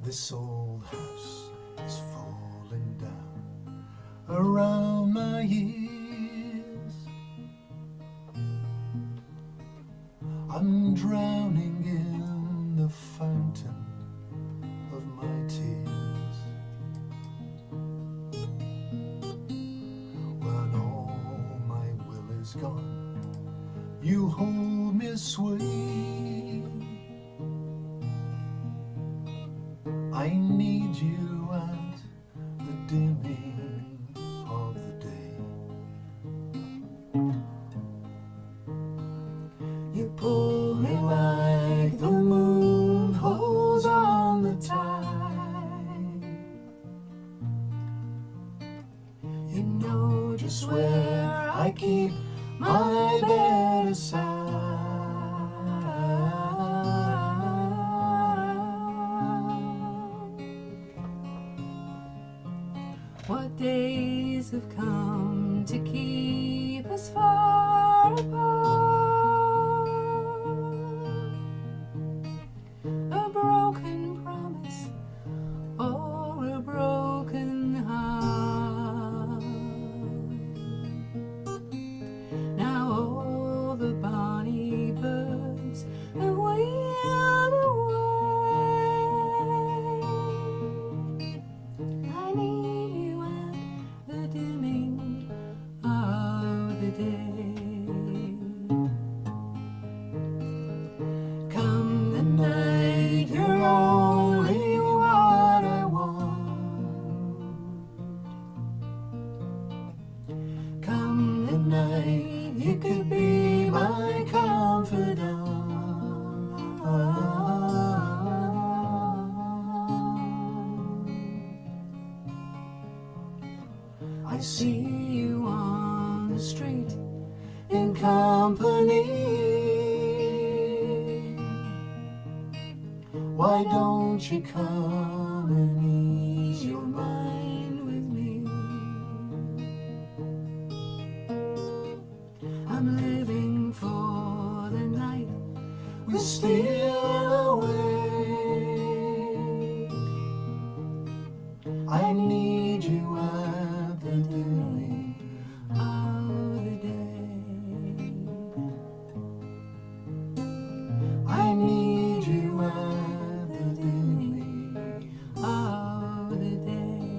This old house is falling down around my ears. I'm drowning in the fountain of my tears. When all my will is gone, you hold me sweet. I need you at the dimming of the day. You pull me like the moon holds on the tide. You know just where I keep my bed aside. What days have come to keep us far apart? A broken promise or a broken heart. Now all the bonny birds have wheeled away. I need you at the dimming of the day. Come the night, you're only what I want. Come the night, you could be my confidant. I see you on the street in company. Why don't you come and ease your mind with me? I'm living for the night we steal away. I need you at the dimming of the day. I need you at the dimming of the day.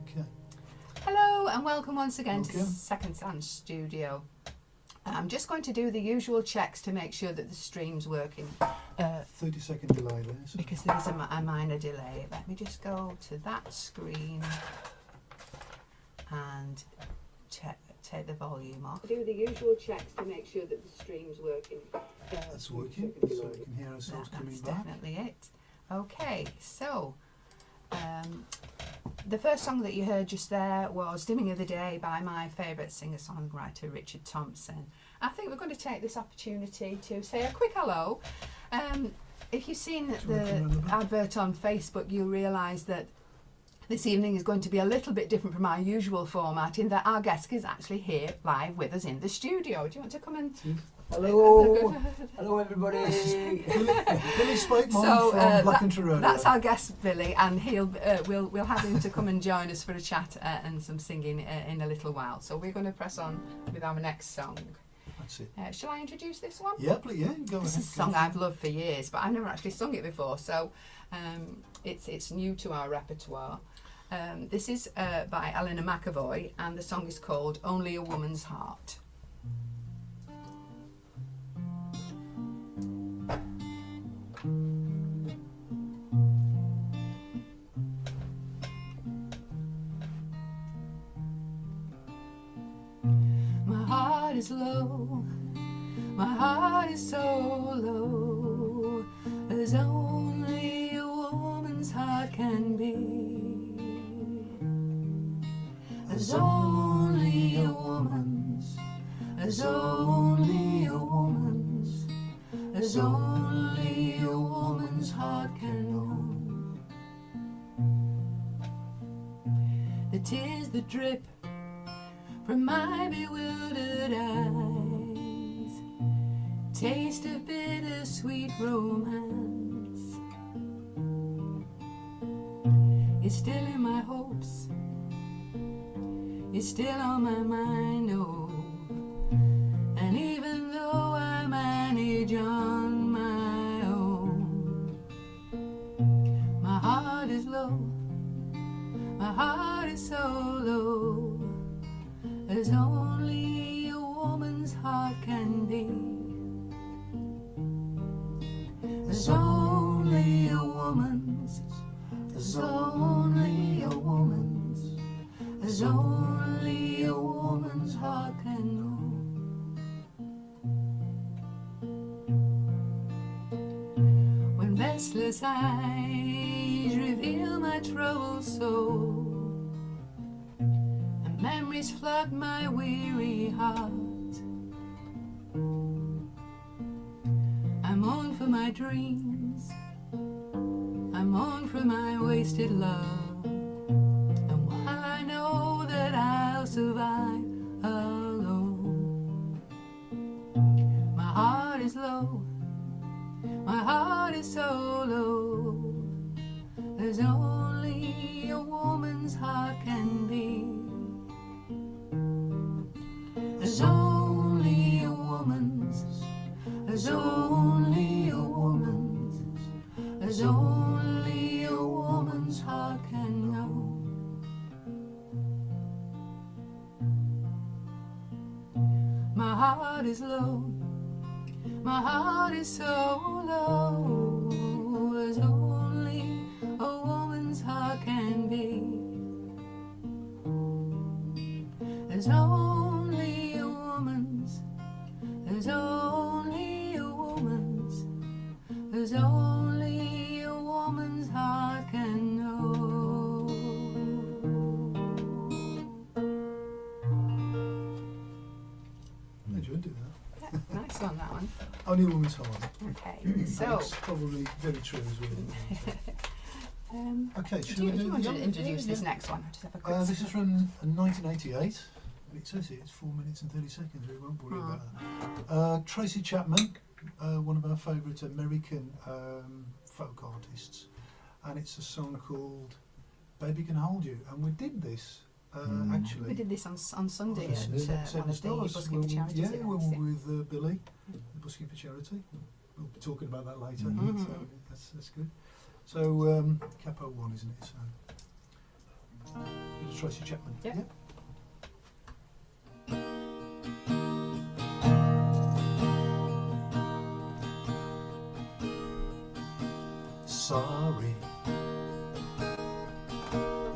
Okay. Hello and welcome once again Okay. to Second Sound Studio. I'm just going to do the usual checks to make sure that the stream's working 30-second delay there. So. because there is a minor delay. Let me just go to that screen and take the volume off. Do the usual checks to make sure that the stream's working. That's working, so we can hear ourselves coming That's back. definitely it. Okay, so the first song that you heard just there was Dimming of the Day by my favourite singer-songwriter Richard Thompson. I think we're going to take this opportunity to say a quick hello. If you've seen the advert on Facebook, you'll realise that this evening is going to be a little bit different from our usual format in that our guest is actually here live with us in the studio. Do you want to come and... Hello, hello everybody. Billy Spakemon from Black and Toronto. That's our guest Billy, and we'll have him to come and join us for a chat and some singing in a little while. So we're going to press on with our next song. That's it. Shall I introduce this one? Yeah, please, yeah, go ahead. This is a song I've loved for years, but I've never actually sung it before, so it's new to our repertoire. This is by Eleanor McAvoy, and the song is called Only a Woman's Heart. My heart is low, my heart is so low, as only a woman's heart can be, as only a woman's, as only a woman's, as only a woman's heart can know. The tears that drip from my bewildered eyes taste of bittersweet romance is still in my hopes, it's still on my mind, oh. And even though I manage on my own, my heart is low, my heart is so low, as only a woman's heart can be. As only a woman's, as only a woman's, as only a woman's heart can know. When restless eyes reveal my troubled soul, and memories flood my weary heart, I mourn for my dreams, I mourn for my wasted love. And while I know that I'll survive alone, my heart is low, my heart is so low, as only a woman's heart can be. As only a woman's, as only a woman's, as only a woman's heart can know. My heart is low, my heart is so low, as only a woman's heart can be. As only a woman's, as only a woman's, as only a woman's heart can know. I enjoyed doing that. Yeah, nice one, that one. Only a woman's heart. Okay, so That's probably very true as well. Okay, do shall we you do want the to other? introduce Yeah, this yeah. next one? Just have a quick This is from 1988. It says here it's 4 minutes and 30 seconds. We won't worry about that. Tracy Chapman, one of our favourite American folk artists, and it's a song called "Baby Can Hold You." And we did this actually. We did this on Sunday on at Seven one of the Stars. Buskipper Charities Yeah, events, we yeah. were with Billy, the Buskipper Charity. We'll be talking about that later. Mhm. So that's good. So Capo 1, isn't it? So bit of Tracy Chapman. Yeah. Sorry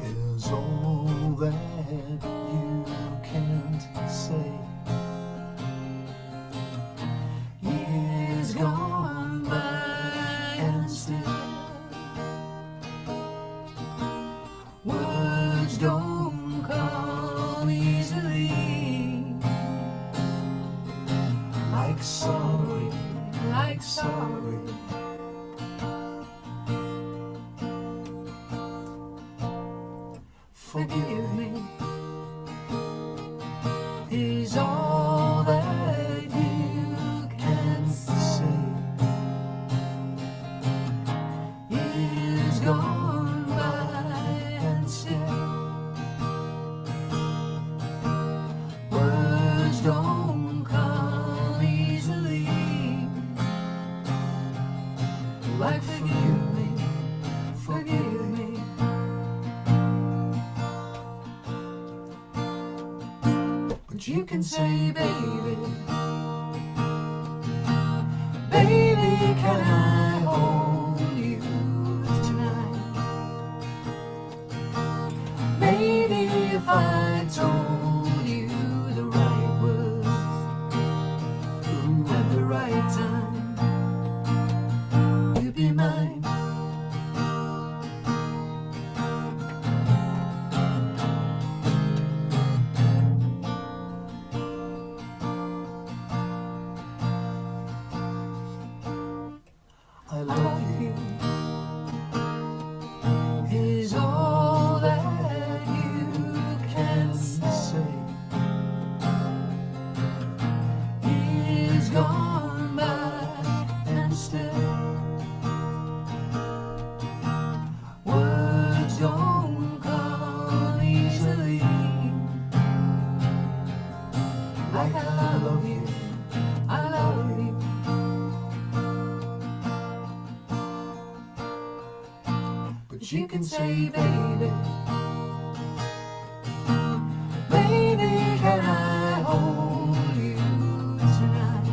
is all that you can't say. Years gone by and still words don't come easily. Like sorry, like sorry. Forgive me is all that you can say. Years gone by and still words don't come easily. Like forgive me, forgive me. But you can say, baby, baby, can I hold you tonight? Maybe if I told you the right words at the right time, you'd be mine. I love you is all that you can say. Years gone by But You can say, baby, baby, can I hold you tonight?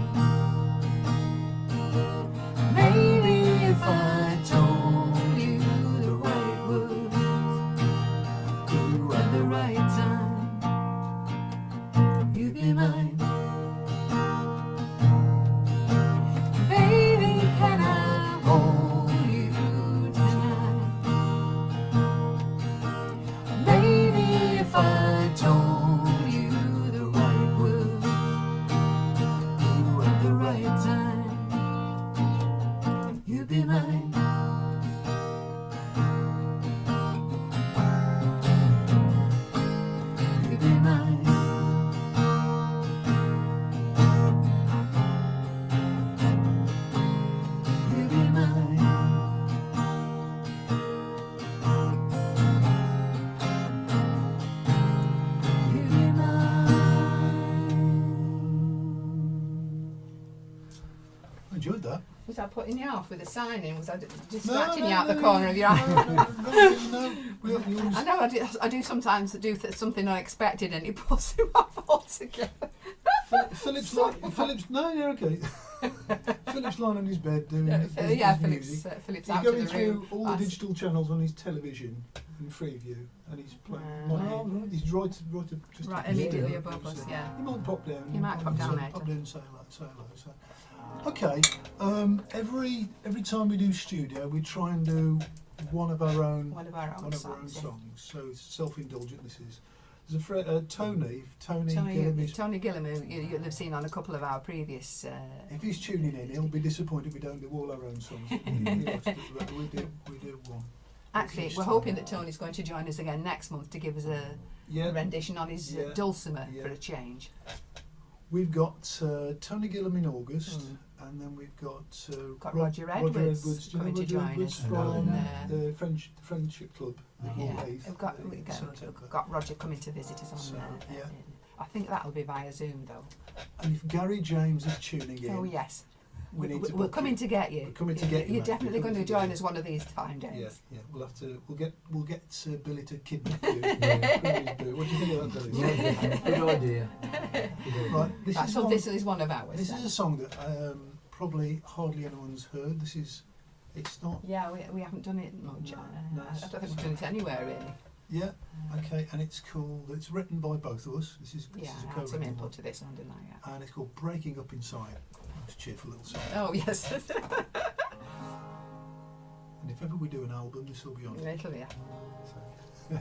Maybe if I told you the right words, at the right time, you'd be mine. Baby, can I hold you tonight? Maybe if I told you the right words, at the right time, you'd be mine. You'd be mine. You'd be mine. You'd be mine. I enjoyed that. Was I putting you off with a sign in? Was I distracting you out the corner of your eye? No, we always, I know I do sometimes do something unexpected and it pulls him off altogether. Philip's no, you're okay. Philip's lying on his bed doing his Philip's music. Philip's He's out of going the through room. all the digital channels on his television in Freeview, and he's playing. He's right just Right, just immediately there. above us, yeah. He might pop down. He might pop down later. Pop down and say hello. So. Okay. Every time we do studio, we try and do one of our own songs. Yeah. songs. So it's self-indulgent. This is. There's a Tony Gilliam. Tony Gilliam, who you'll have seen on a couple of our previous. If he's tuning in, he'll be disappointed we don't do all our own songs. We do one. Actually, we're hoping that Tony's going to join us again next month to give us a rendition on his dulcimer for a change. We've got Tony Gilliam in August, and then we've got Roger Edwards Do you know coming to Roger join Edwards us from the Friendship Club. We've got Roger coming to visit us on there. I think that'll be via Zoom though. And if Gary James is tuning in, oh yes, we're coming to get you. We're coming to get you. You're definitely going to join us one of these fine days. Yeah. We'll have to. We'll get Billy to kidnap you. What do you think of that, Billy? Good idea. Right. This is one of ours. This is a song that probably hardly anyone's heard. It's not. Yeah, we haven't done it much. No, I don't think we've done it anywhere really. Yeah. Okay. And it's called. It's written by both of us. This is I a had some co-written input one. to this one, didn't I? Yeah. And it's called Breaking Up Inside. It's a cheerful little song. Oh yes. And if ever we do an album, this will be on it. Little, yeah. So, you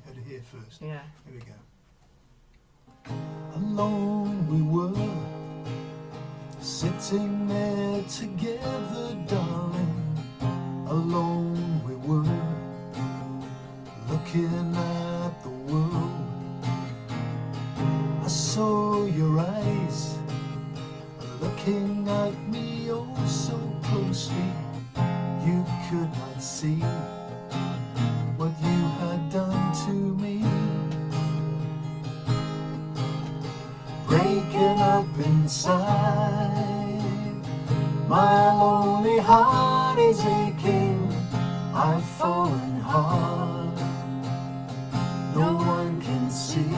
heard it here first. Yeah. Here we go. Alone we were, sitting there together, darling. Alone we were, looking at the world. I saw your eyes looking at me oh so closely. You could not see what you had done to me. Breaking up inside, my lonely heart is aching. I've fallen hard, no one can see.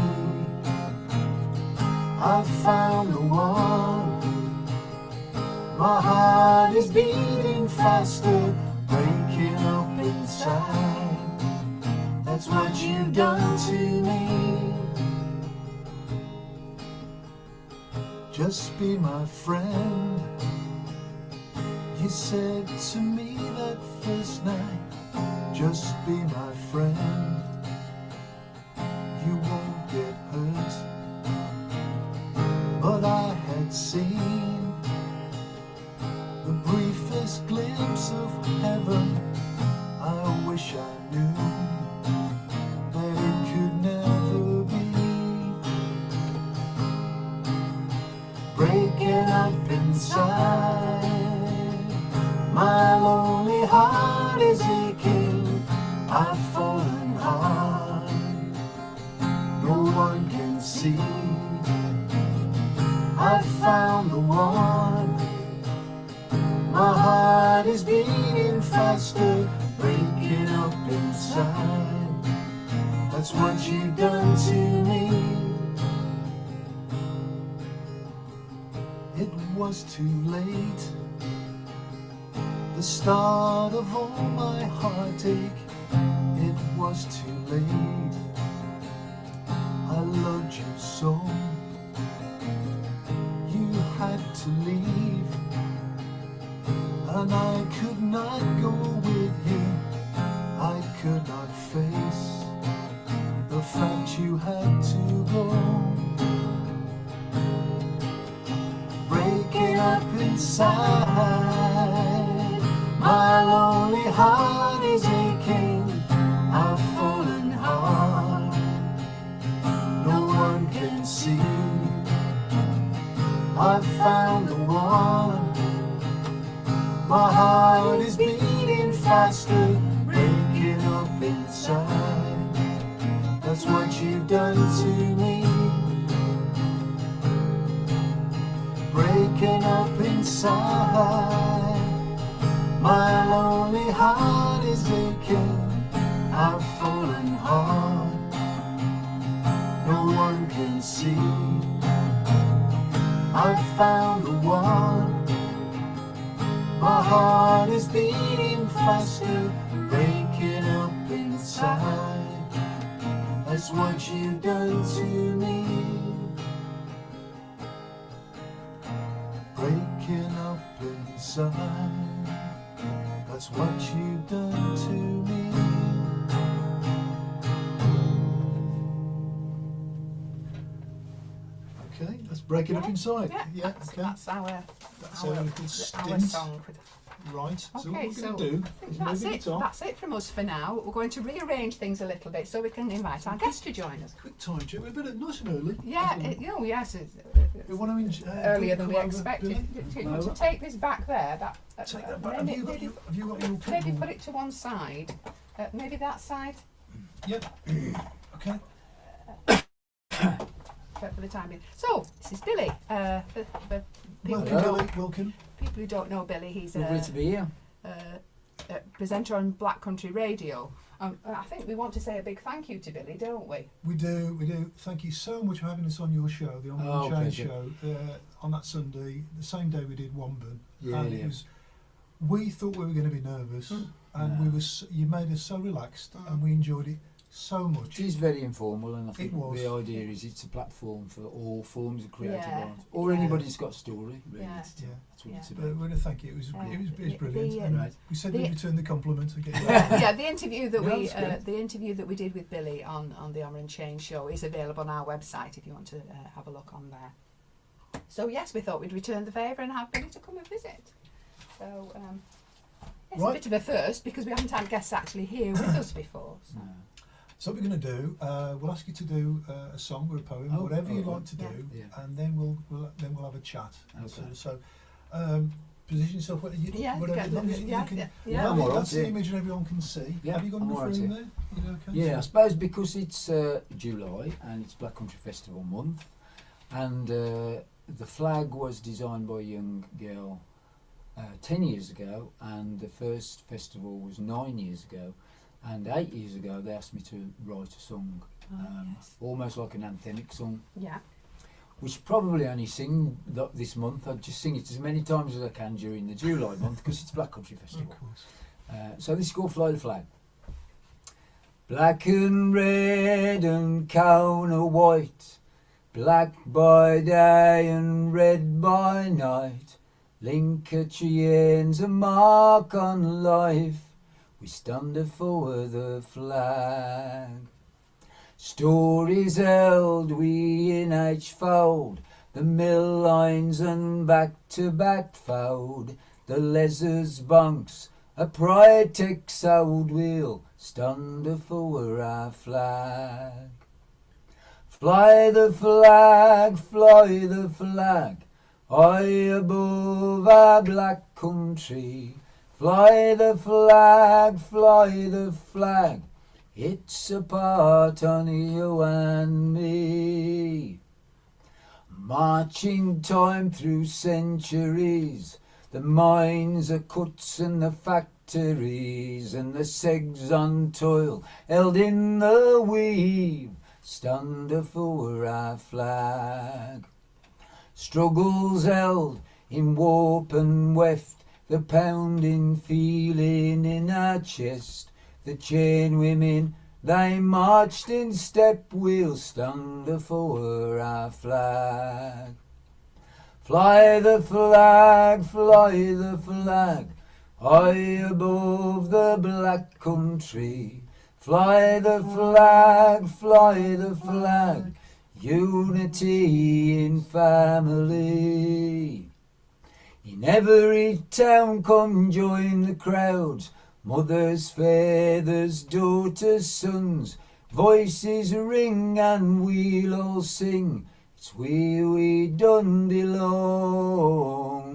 I've found the one. My heart is beating faster, breaking up inside. That's what you've done to me. Just be my friend, you said to me that first night. Just be my friend, you won't get hurt. But I had seen the briefest glimpse of heaven. I wish I knew that it could never be. Breaking up inside, my lonely heart is aching. I've fallen hard, no one can see. I've found the one. My heart is beating faster, breaking breaking up inside. That's what you've done to me. It was too late, the start of all my heartache. It was too late, I loved you so. You had to leave, and I could not go with you. I could not face the fact you had to go. Breaking up inside, my lonely heart is aching. I've fallen hard, no one can see. I've found the one, my heart is beating faster. Breaking up inside, that's what you've done to me. Breaking up inside, my lonely heart is aching. I've fallen hard, no one can see. I've found the one, my heart is beating faster. Breaking up inside, that's what you've done to me. Breaking up inside, that's what you've done to me. Okay, let's break it up inside. Yeah, okay. That's our That's our little our stint. song. For the, Right, so okay, what we're so going to do I think is that's move it. it on. That's it from us for now. We're going to rearrange things a little bit so we can invite our guest to join us. Quick time check. We're a bit nice and early. Yeah, yes, We want to earlier than we come over, expected. Billy? Do you want to take this back there? Take that back. Have Maybe, you got your maybe clipboard? put it to one side. Maybe that side. Yep. Okay. For the time being. So this is Billy. For people, Welcome, who don't, Billy. Welcome. people who don't know Billy, he's Lovely to be here. a presenter on Black Country Radio. I think we want to say a big thank you to Billy, don't we? We do. Thank you so much for having us on your show, the On Oh, One Chain pleasure. show, on that Sunday, the same day we did Womban. Yeah, And yeah. it was, we thought we were going to be nervous, and No. you made us so relaxed, and we enjoyed it so much. It is very informal, and I think was. the idea is it's a platform for all forms of creative Yeah, art, or yeah. anybody who's got a story. Really, Yeah. that's what Yeah. it's But about. we want to thank you. It was brilliant. And Right. we said the- we'd return the compliment again. Yeah, the interview that Yeah, the interview that we did with Billy on the Armour and Chain show is available on our website if you want to have a look on there. So yes, we thought we'd return the favour and have Billy to come and visit. So it's Right. a bit of a first because we haven't had guests actually here with us before. So. No. So what we're going to do, we'll ask you to do a song or a poem, Oh, whatever you oh, like to yeah. do, Yeah. and then we'll have a chat. Okay. So position yourself whatever you, Yeah, whatever, okay, as long as you yeah, can. yeah, yeah. Well, I'm all right, that's the yeah. image that everyone can see. Yeah, Have you got I'm enough all right, room yeah. there? You know, okay? Yeah, I suppose because it's July and it's Black Country Festival month, and the flag was designed by a young girl 10 years ago, and the first festival was 9 years ago, and 8 years ago they asked me to write a song, Yes. almost like an anthemic song, Yeah. which probably only sing this month. I'd just sing it as many times as I can during the July month because it's Black Country Festival. Of course. So this is called Fly the Flag. Black and red and counter white, black by day and red by night, link at your ends a mark on life, we stand for the flag. Stories held we in each fold, the mill lines and back-to-back fold, the lessers bunks, a pride takes out wheel, stand for our flag. Fly the flag, high above our black country. Fly the flag, it's a part on you and me. Marching time through centuries, the mines, the cuts and the factories factories and the segs on toil, held in the weave, stand for our flag. Struggles held in warp and weft, the pounding feeling in our chest, the chain women, they marched in step, we'll stand for our flag. Fly the flag, high above the black country. Fly the flag, unity in family. In every town come join the crowds, mothers, fathers, daughters, sons, voices ring and we'll all sing, it's where we done belong.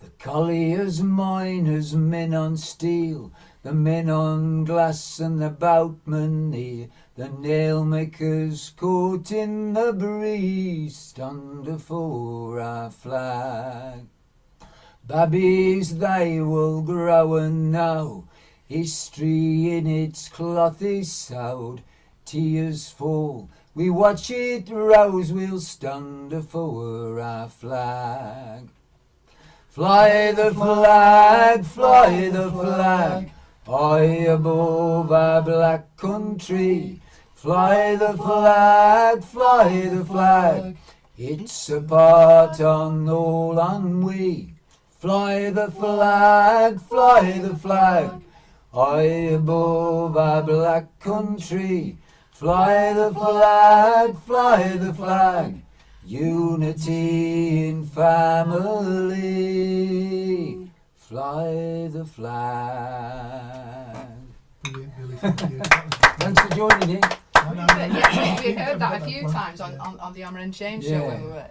The colliers, miners, men on steel, the men on glass and the boatmen near, the nail makers caught in the breeze, stand for our flag. Babbies they will grow and know, history in its cloth is sewed, tears fall, we watch it rose, we'll stand for our flag. Fly the flag, high above our black country. Fly the flag, it's a part on all and we. Fly the flag, high above our black country. Fly the flag, unity in family. Fly the flag. Brilliant, Billy. Thank you. Thanks for joining in. Yes, we heard that a few times on the Amber and James show when we were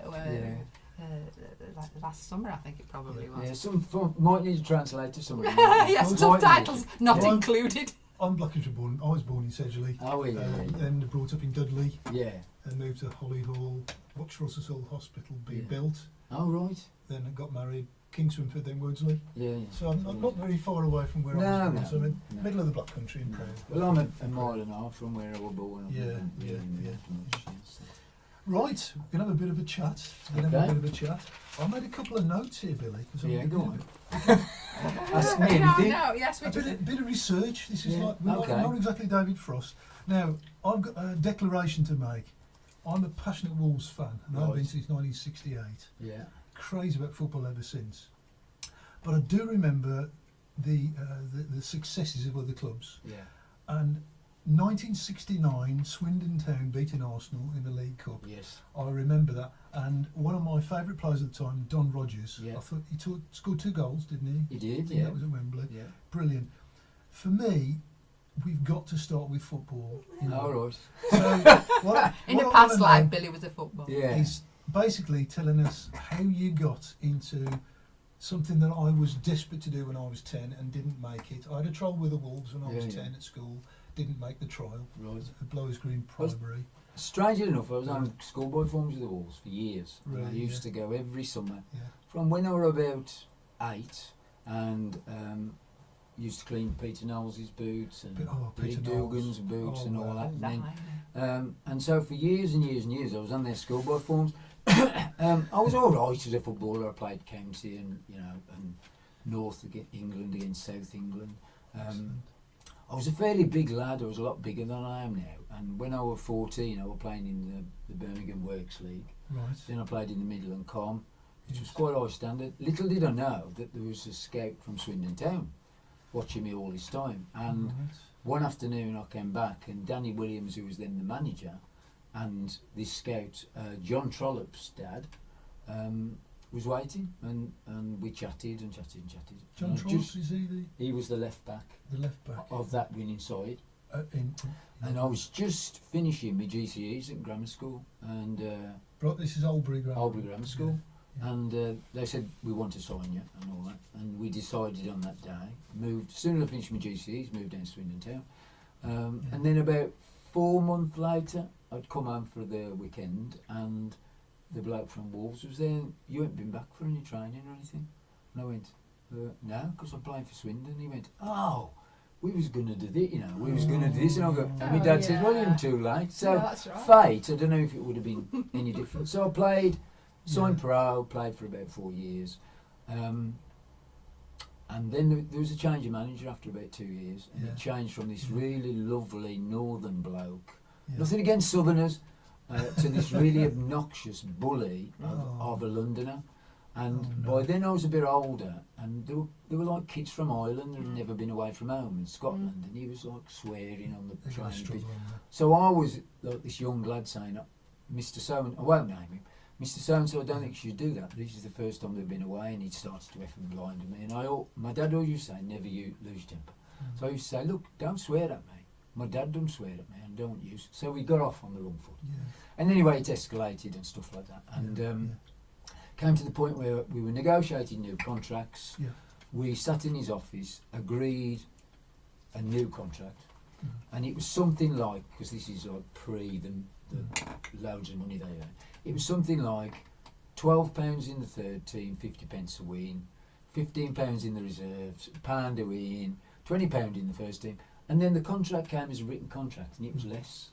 last summer, I think it probably was. Yeah, some might need to translate to somebody. Yes, subtitles not Well, included. I'm black and born. I was born in Sedgley. Oh, yeah. Then brought up in Dudley. Yeah. Then moved to Holyhall. Watched Russell Hill Hospital being Yeah. built. Oh, right. Then I got married. King Swinford, then Wordsley. Yeah. So I'm not very far away from where I was born. So I'm in the middle of the Black Country in Prague. Well, I'm a mile and a half from where I was born. Yeah. Yes. Right, we're going to have a bit of a chat. I made a couple of notes here, Billy. Yeah, go on. Ask me anything. No, yes, we A just. bit of research. This is Yeah, like, we're okay. not exactly David Frost. Now, I've got a declaration to make. I'm a passionate Wolves fan, and I've been Right. since 1968. Yeah. Crazy about football ever since. But I do remember the successes of other clubs. Yeah. And 1969, Swindon Town beating Arsenal in the League Cup. Yes. I remember that. And one of my favourite players at the time, Don Rogers. Yeah. I thought he scored 2 goals, didn't he? You did, I think yeah. That was at Wembley. Yeah. Brilliant. For me, we've got to start with football. You know. All right. So what, In what a I past wanna life, know Billy was a footballer. Yeah. is basically telling us how you got into something that I was desperate to do when I was 10 and didn't make it. I had a trial with the Wolves when I was 10 at school, didn't make the trial. Right. At Blowers Green Primary. Strangely enough, I was on schoolboy forms with the Wolves for years. Really, I used to go every summer Yeah. from when I was about 8 and used to clean Peter Knowles' boots and Billy Peter Dugan's Knowles. boots and all that. And so for years and years and years I was on their schoolboy forms. I was all right as a footballer. I played county and and North England against South England. I was a fairly big lad. I was a lot bigger than I am now. And when I was 14, I was playing in the Birmingham Works League. Right. Then I played in the Midland Com, which was quite high standard. Little did I know that there was a scout from Swindon Town watching me all this time. And one afternoon I came back and Danny Williams, who was then the manager, and this scout, John Trollope's dad, was waiting, and we chatted and chatted and chatted. John And Trollope, is he was the left back the left back? of that winning side. And I was just finishing my GCEs at grammar school, and Right, this is Albury Grammar. Albury Grammar School, Yeah. and they said we want to sign you and all that, and we decided on that day. Moved as soon as I finished my GCEs, moved down to Swindon Town, and then about 4 months later, I'd come home for the weekend, and the bloke from Wolves was there. And you hadn't been back for any training or anything, and I went, No, because I'm playing for Swindon. He went, oh, we was going to do this, you know, we was going to do this. And I go, and my dad said, well, you're too late. So Yeah, that's right. fate, I don't know if it would have been any different. So I played, signed pro, played for about 4 years. And then there was a change of manager after about 2 years. And it changed from this really lovely northern bloke, nothing against southerners, to this really obnoxious bully of a Londoner. And by then I was a bit older, and there were like kids from Ireland that had never been away from home in Scotland, and he was like swearing on the train. So I was like this young lad saying, Mr. So, I won't name him, Mr. So-and-so, I don't think you should do that. This is the first time they've been away, and he'd started to effing blind me. And my dad always used to say, never you lose temper. So I used to say, look, don't swear at me. My dad don't swear at me, and don't use. So we got off on the wrong foot. And anyway, it escalated and stuff like that. And came to the point where we were negotiating new contracts. We sat in his office, agreed a new contract, and it was something like, because this is like pre the loads of money they earn, it was something like £12 in the third team, 50p a win, £15 in the reserves, £1 a win, £20 in the first team, and then the contract came as a written contract, and it was less.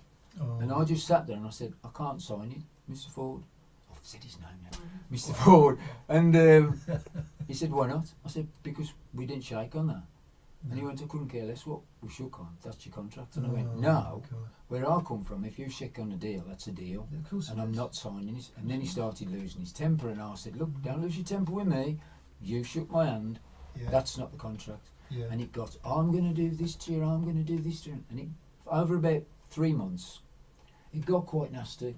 And I just sat there and I said, I can't sign it, Mr. Ford. I've said his name now, Mr. Ford. And he said, why not? I said, because we didn't shake on that. And he went, I couldn't care less what we shook on, that's your contract. And I went, no, where I come from, if you shake on a deal, that's a deal, and I'm not signing it. And then he started losing his temper, and I said, look, don't lose your temper with me, you shook my hand, that's not the contract. And it got, I'm going to do this to you, I'm going to do this to you. And it, over about 3 months, it got quite nasty.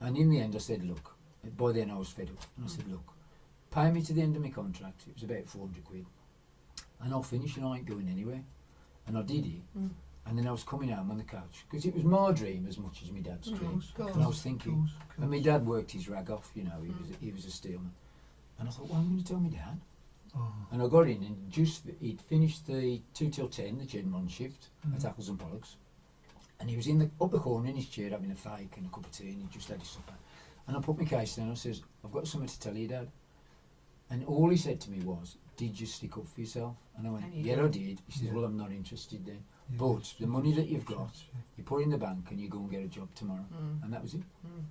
And in the end I said, look, by then I was fed up, and I said, look, pay me to the end of my contract, it was about 400 quid, and I'll finish and I ain't going anywhere. And I did it, and then I was coming home on the couch, because it was my dream as much as my dad's dream, and I was thinking, and my dad worked his rag off, you know, he was a steelman, and I thought, well, I'm going to tell my dad. And I got in, and he'd finished the 2 till 10, the Genron shift, at Apples and Pollocks, and he was up the corner in his chair having a fake and a cup of tea, and he just had his supper. And I put my case down and I says, I've got something to tell you, Dad. And all he said to me was, did you stick up for yourself? And I went, yeah, I did. He says, well, I'm not interested then. But the money that you've got, you put in the bank and you go and get a job tomorrow. And that was it.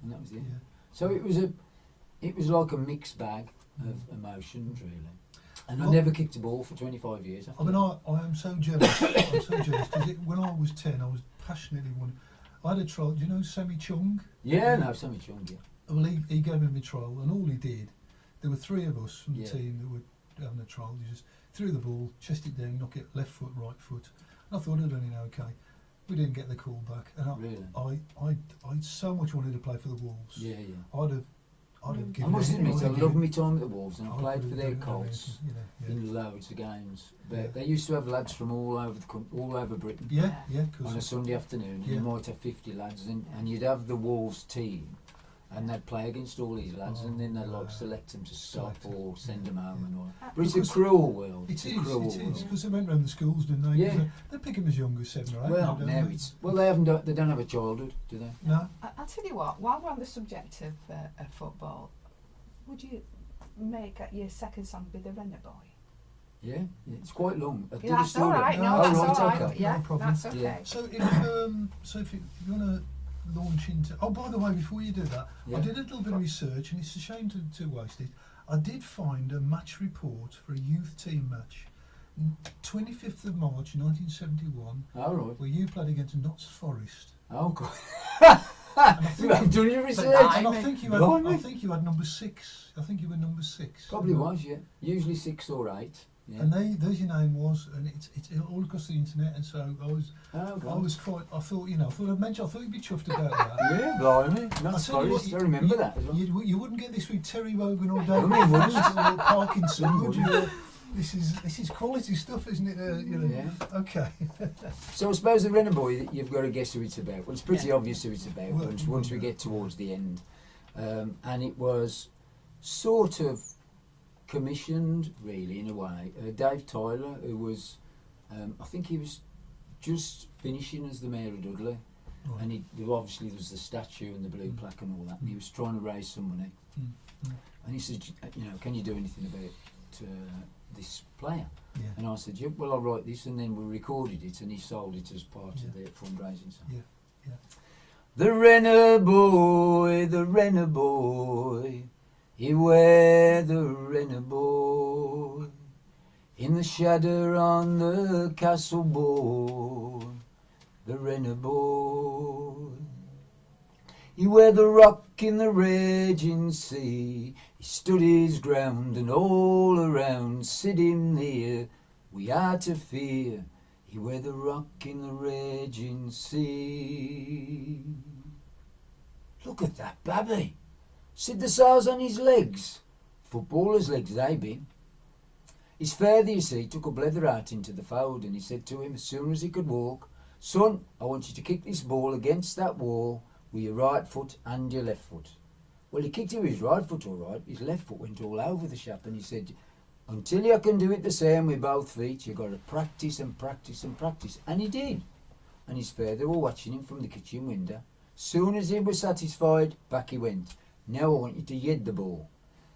And that was it. So it was like a mixed bag of emotions, really. And I never kicked a ball for 25 years. I mean, I am so jealous. I'm so jealous, because when I was 10, I was passionately wanting. I had a trial. Do you know Sammy Chung? Yeah, no, Sammy Chung, yeah. Well, he gave me my trial, and all he did, there were 3 of us from the team that were having a trial. You just threw the ball, chest it down, knock it left foot, right foot. And I thought I'd done it okay. We didn't get the call back, and I so much wanted to play for the Wolves. I'd have given. I must admit, I loved my time at the Wolves, and I played for their Colts in loads of games. But they used to have lads from all over all over Britain. On a Sunday afternoon, you might have 50 lads, and you'd have the Wolves team, and they'd play against all these lads, and then they'd like select them to stop or send them home and all. But it's a cruel world. It is, because they went round the schools, didn't they? They pick them as young as 7 or 8. Well, now they don't have a childhood, do they? No. I'll tell you what, while we're on the subject of football, would you make your second song be the Renner Boy? Yeah, it's quite long. That's all right. No, that's all right. Okay. Yeah, No problem. that's okay. So if you want to launch into... Oh, by the way, before you do that, I did a little bit of research, and it's a shame to waste it. I did find a match report for a youth team match, 25th of March 1971, where you played against Notts Forest. Oh, God. You have done your research. And I think you had number 6. I think you were number 6. Probably was, yeah. Usually 6 or 8. Yeah. And there's your name was, and it's all across the internet. And so I was quite. I thought you'd be chuffed about that. Yeah, blimey. Notts Forest. I remember that as well. You wouldn't get this with Terry Wogan or David or Parkinson, would you? This is quality stuff, isn't it? Yeah. Okay. So I suppose the Renner Boy, you've got to guess who it's about. Well, it's pretty obvious who it's about once we get towards the end. And it was sort of commissioned, really, in a way. Dave Tyler, who was, I think he was just finishing as the Mayor of Dudley. Right. And obviously there was the statue and the blue plaque and all that. And he was trying to raise some money. And he said, can you do anything about this player. Yeah. And I said, yeah, well, I'll write this, and then we recorded it, and he sold it as part of the fundraising song. Yeah. Yeah. The Renner boy, he wear the Renner boy, in the shadow on the castle boy, the Renner boy. He wear the rock in the raging sea, he stood his ground, and all around sit him near, we are to fear. He wear the rock in the raging sea. Look at that babby. See the stars on his legs. Footballer's legs they be. His father, you see, took a leather out into the fold, and he said to him as soon as he could walk, son, I want you to kick this ball against that wall with your right foot and your left foot. Well, he kicked it with his right foot all right. His left foot went all over the shop, and he said, until you can do it the same with both feet, you've got to practice and practice and practice. And he did. And his father were watching him from the kitchen window. Soon as he was satisfied, back he went. Now I want you to yed the ball.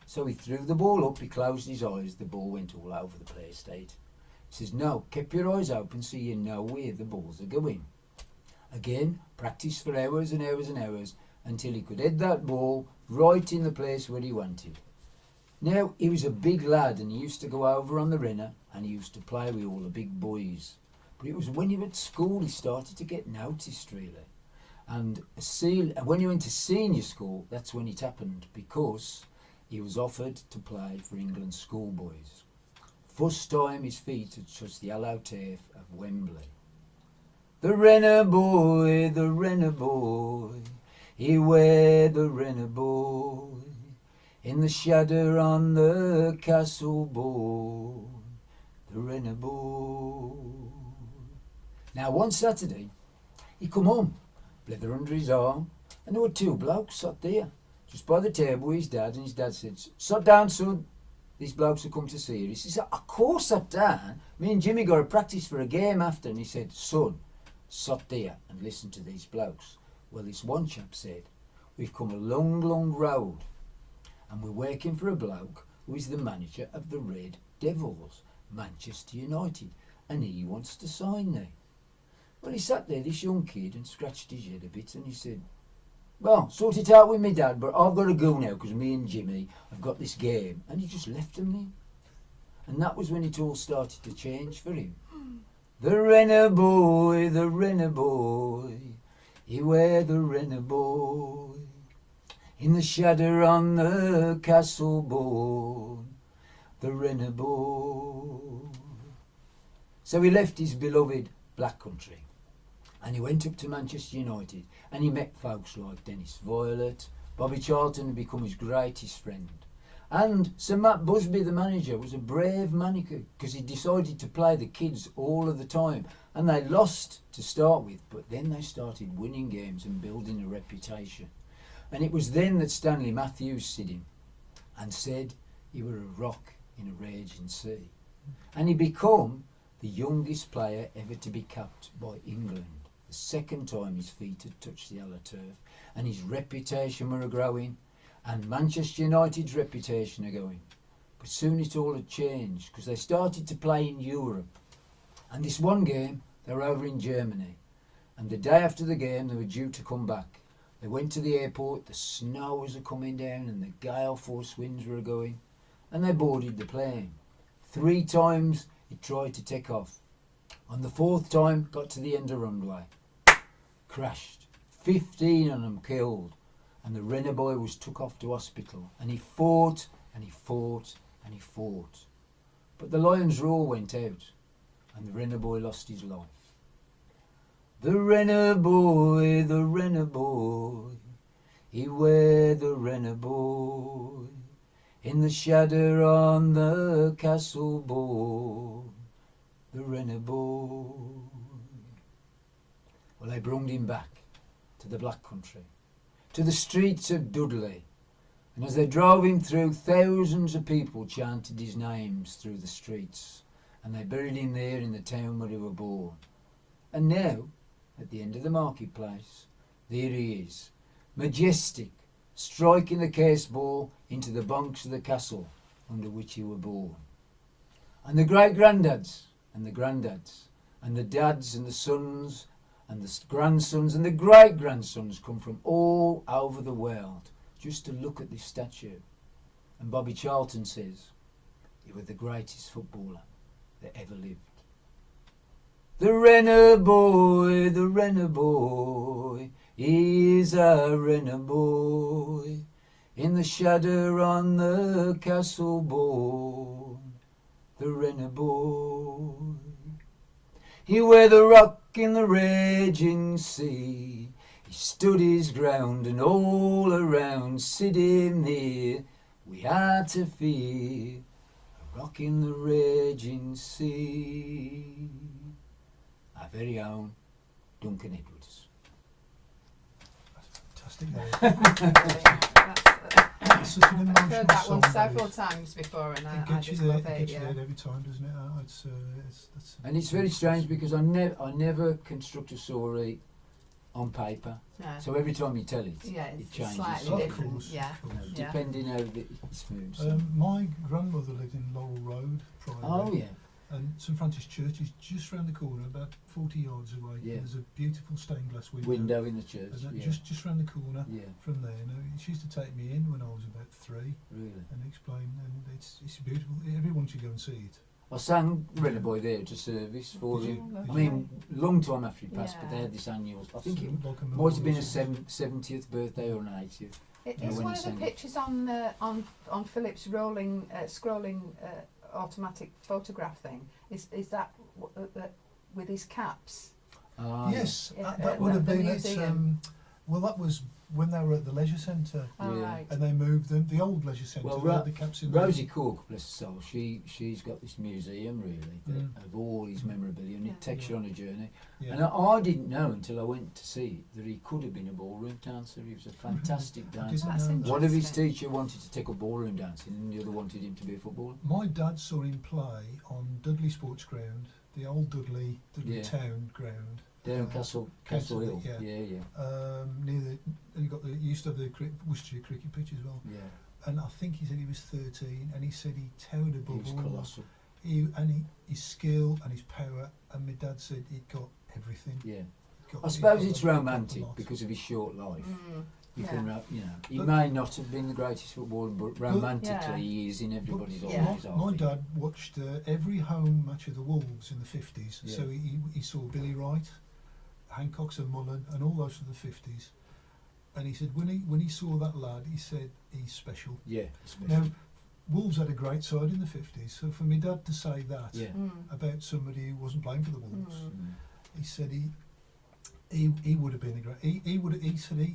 So he threw the ball up, he closed his eyes, the ball went all over the play estate. He says, no, keep your eyes open so you know where the balls are going. Again, practice for hours and hours and hours until he could head that ball right in the place where he wanted. Now, he was a big lad, and he used to go over on the Renner, and he used to play with all the big boys. But it was when he was at school he started to get noticed, really. And when he went to senior school, that's when it happened, because he was offered to play for England's schoolboys. First time his feet had touched the yellow turf of Wembley. The Renner boy, he wear the Renner boy, in the shadow on the castle boy, the Renner boy. Now one Saturday, he come home, leather under his arm, and there were two blokes sat there, just by the table with his dad, and his dad said, sit down, son, these blokes have come to see you. He says, of course, sat down. Me and Jimmy got to practice for a game after. And he said, son, sit there and listen to these blokes. Well, this one chap said, we've come a long, long road, and we're working for a bloke who is the manager of the Red Devils, Manchester United, and he wants to sign me. Well, he sat there, this young kid, and scratched his head a bit, and he said, well, sort it out with me, Dad, but I've got to go now because me and Jimmy have got this game. And he just left him there. And that was when it all started to change for him. The Renner boy, he wear the Renner boy, in the shadow on the castle boy, the Renner boy. So he left his beloved Black Country, and he went up to Manchester United, and he met folks like Dennis Violet. Bobby Charlton had become his greatest friend. And Sir Matt Busby, the manager, was a brave man because he decided to play the kids all of the time. And they lost to start with, but then they started winning games and building a reputation. And it was then that Stanley Matthews said him and said he were a rock in a raging sea. And he became the youngest player ever to be capped by England. The second time his feet had touched the yellow turf, and his reputation were growing, and Manchester United's reputation are going. But soon it all had changed, because they started to play in Europe. And this one game, they were over in Germany, and the day after the game they were due to come back. They went to the airport, the snow was coming down and the gale force winds were going, and they boarded the plane. 3 times it tried to take off. On the 4th time, got to the end of runway. Crashed. 15 of them killed. And the Renner boy was took off to hospital. And he fought, and he fought, and he fought. But the lion's roar went out, and the Renner boy lost his life. The Renner boy, he wear the Renner boy, in the shadow on the castle boy, the Renner boy. Well, they brought him back to the Black Country, to the streets of Dudley, and as they drove him through, thousands of people chanted his names through the streets, and they buried him there in the town where he was born. And now, at the end of the marketplace, there he is, majestic, striking the case ball into the bunks of the castle under which he was born. And the great-granddads, and the granddads, and the dads and the sons, and the grandsons and the great-grandsons come from all over the world just to look at this statue. And Bobby Charlton says, he was the greatest footballer that ever lived. The Renner boy, he is a Renner boy, in the shadow on the castle born, the Renner boy. He were the rock in the raging sea, he stood his ground and all around sit him near, we had to fear, a rock in the raging sea. Our very own Duncan Edwards. That's fantastic. It's such an I've emotional heard that song. one several times before, and I It just love it. gets you Yeah. there every time, doesn't it? That's And it's very strange because I never construct a story on paper. No. So every time you tell it, Yeah, it it's changes. slightly Of different. course, Yeah. of course. Yeah. Depending how it's moved. My grandmother lived in Laurel Road, Priory. Oh yeah. And St Francis Church is just round the corner, about 40 yards away. Yeah. There's a beautiful stained glass window. Window in the church. And that Yeah. just round the corner Yeah. from there. Now, she used to take me in when I was about 3 Really. and explain, and it's beautiful. Everyone should go and see it. I sang Renner Boy there at a service for Did him. you? I mean, long time after he passed, but Yeah. they had this annual. I think it Like a might have been a memorial. 70th birthday or an 80th. It Yeah, is when one he of the sang it. pictures on Philip's scrolling automatic photograph thing. Is that with his caps? Yes, Yeah, that would have the been at. museum. Well, that was when they were at the leisure centre, Oh, Yeah. right. and they moved them. The old leisure centre. Well, they had the caps in there. Rosie Cork, bless her soul, she's got this museum really of all his memorabilia, and Yeah. it takes you on a journey. Yeah. And I didn't know until I went to see it that he could have been a ballroom dancer. He was a fantastic I didn't dancer. That's know that. One of his interesting. teachers wanted to take up ballroom dancing, and the other wanted him to be a footballer. My dad saw him play on Dudley Sports Ground, the old Dudley Yeah. Town ground. Down Castle Hill. yeah. Yeah. Near the, and he got the he used to have the Worcestershire cricket pitch as well. Yeah. And I think he said he was 13, and he said he towered He above was all. colossal. His skill and his power. And my dad said he'd got everything. Yeah. Got- I he'd suppose got it's a- he'd got a romantic lot. because of his short life. Mm. You Yeah. can, he But- may not have been the greatest footballer, but romantically Yeah. he is in everybody's But Yeah. eyes. I my think. dad watched every home match of the Wolves in the 50s. Yeah. So he saw Billy Wright, Hancock's and Mullen, and all those from the 50s. And he said when he saw that lad, he said he's special. Yeah, especially. Now, Wolves had a great side in the 50s. So for my dad to say that Yeah. Mm. about somebody who wasn't playing for the Wolves, Mm. Mm. he said he would have been a great. He said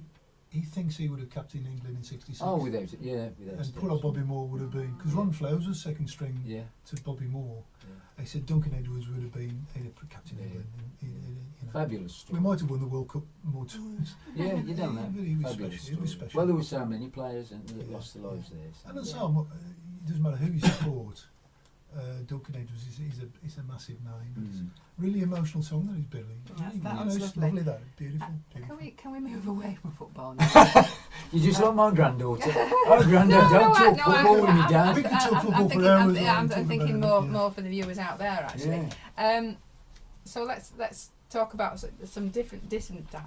he thinks he would have captained England in '66. Oh, without it, yeah, without And it. poor old Bobby Moore would have been, because Ron Flowers was second string Yeah, to Bobby Moore. yeah. He said Duncan Edwards would have been captain Yeah. England. You know. Fabulous We story. might have won the World Cup more times. Yeah, you don't know. But he was Fabulous special. He was story. special. Well, there were so many players and that Yeah, lost their lives there. So. And also, Yeah. it doesn't matter who you support. Duncan Edwards is a massive name. It's Mm. really emotional song that is Billy. That's It's lovely. that beautiful. Can we move away from football now? You just like my granddaughter. Oh, granddad, don't talk football with me, Dad. We could talk football I'm for thinking, hours, I'm talk thinking about it, more for the viewers out there actually. Yeah. So let's talk about some different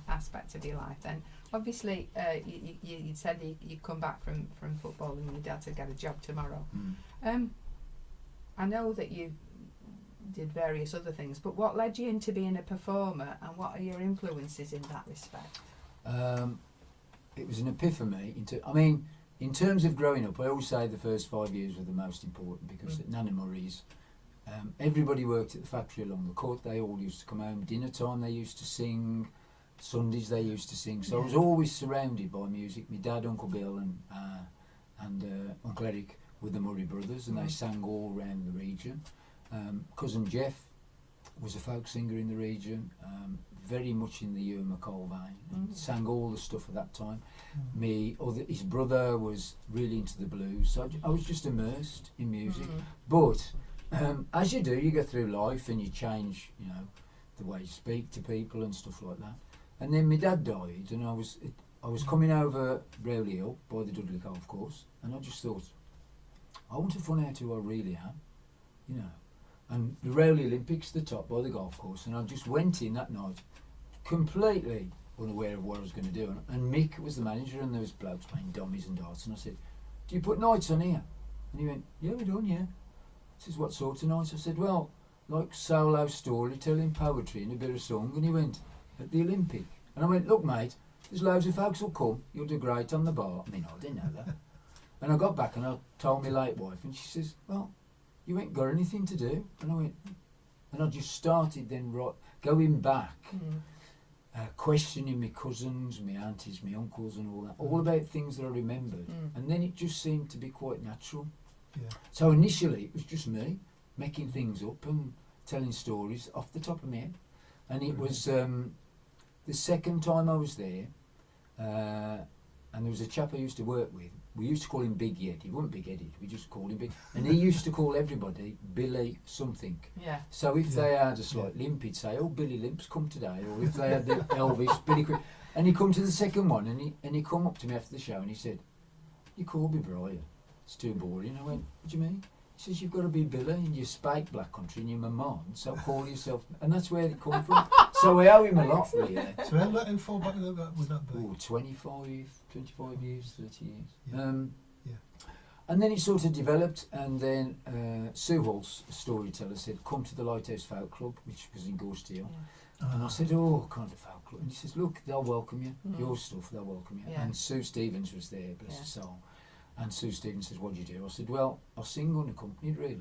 aspects of your life then. Obviously, you said you come back from football and your dad said get a job tomorrow. Mm. I know that you did various other things, but what led you into being a performer, and what are your influences in that respect? It was an epiphany. In terms of growing up, I always say the first 5 years were the most important because at Nana Murray's, everybody worked at the factory along the court. They all used to come home. Dinner time, they used to sing. Sundays, they used to sing. So I was always surrounded by music. My dad, Uncle Bill, and Uncle Eric were the Murray brothers, and they sang all around the region. Cousin Jeff was a folk singer in the region, very much in the Ewan McCall vein, and sang all the stuff at that time. His brother was really into the blues, so I was just immersed in music. But as you do, you go through life and you change, the way you speak to people and stuff like that. And then my dad died, and I was coming over Rowley Hill by the Dudley Golf Course, and I just thought, I want to find out who I really am, And the Rowley Olympics, the top by the golf course, and I just went in that night, completely unaware of what I was going to do. And Mick was the manager, and there was blokes playing dummies and darts, and I said, "Do you put nights on here?" And he went, "Yeah, we done, yeah." He says, "What sort of nights?" I said, "Well, like solo storytelling, poetry, and a bit of song." And he went, "At the Olympic?" And I went, "Look, mate, there's loads of folks will come. You'll do great on the bar." I mean, I didn't know that. And I got back and I told my late wife, and she says, "Well, you ain't got anything to do." And I went, and I just started then going back, questioning my cousins, my aunties, my uncles, and all that, all about things that I remembered. And then it just seemed to be quite natural. Yeah. So initially it was just me making things up and telling stories off the top of my head. And it was the second time I was there, and there was a chap I used to work with. We used to call him Big Yed. He wasn't big-headed, we just called him Big. And he used to call everybody Billy something. Yeah. So if they had a slight limp, he'd say, "Oh, Billy Limp's come today." Or if they had the Elvis, Billy Quick. And he come to the second one, and he come up to me after the show and he said, "You call me Brian. It's too boring." I went, "What do you mean?" He says, "You've got to be Billy, and you spake black country, and you're my mum, so call yourself." And that's where it come from. So I owe him a lot, really. So how far back would that be? Oh, 25 years, 30 years. Yeah. And then it sort of developed, and then Sue Hall's storyteller said, "Come to the Lighthouse Folk Club," which was in Gorse Hill. And I said, "Oh, can't the Folk Club?" And he says, "Look, they'll welcome you. Your stuff, they'll welcome you." Yeah. And Sue Stevens was there, bless her soul. And Sue Stevens says, "What do you do?" I said, "Well, I'll sing unaccompanied, really."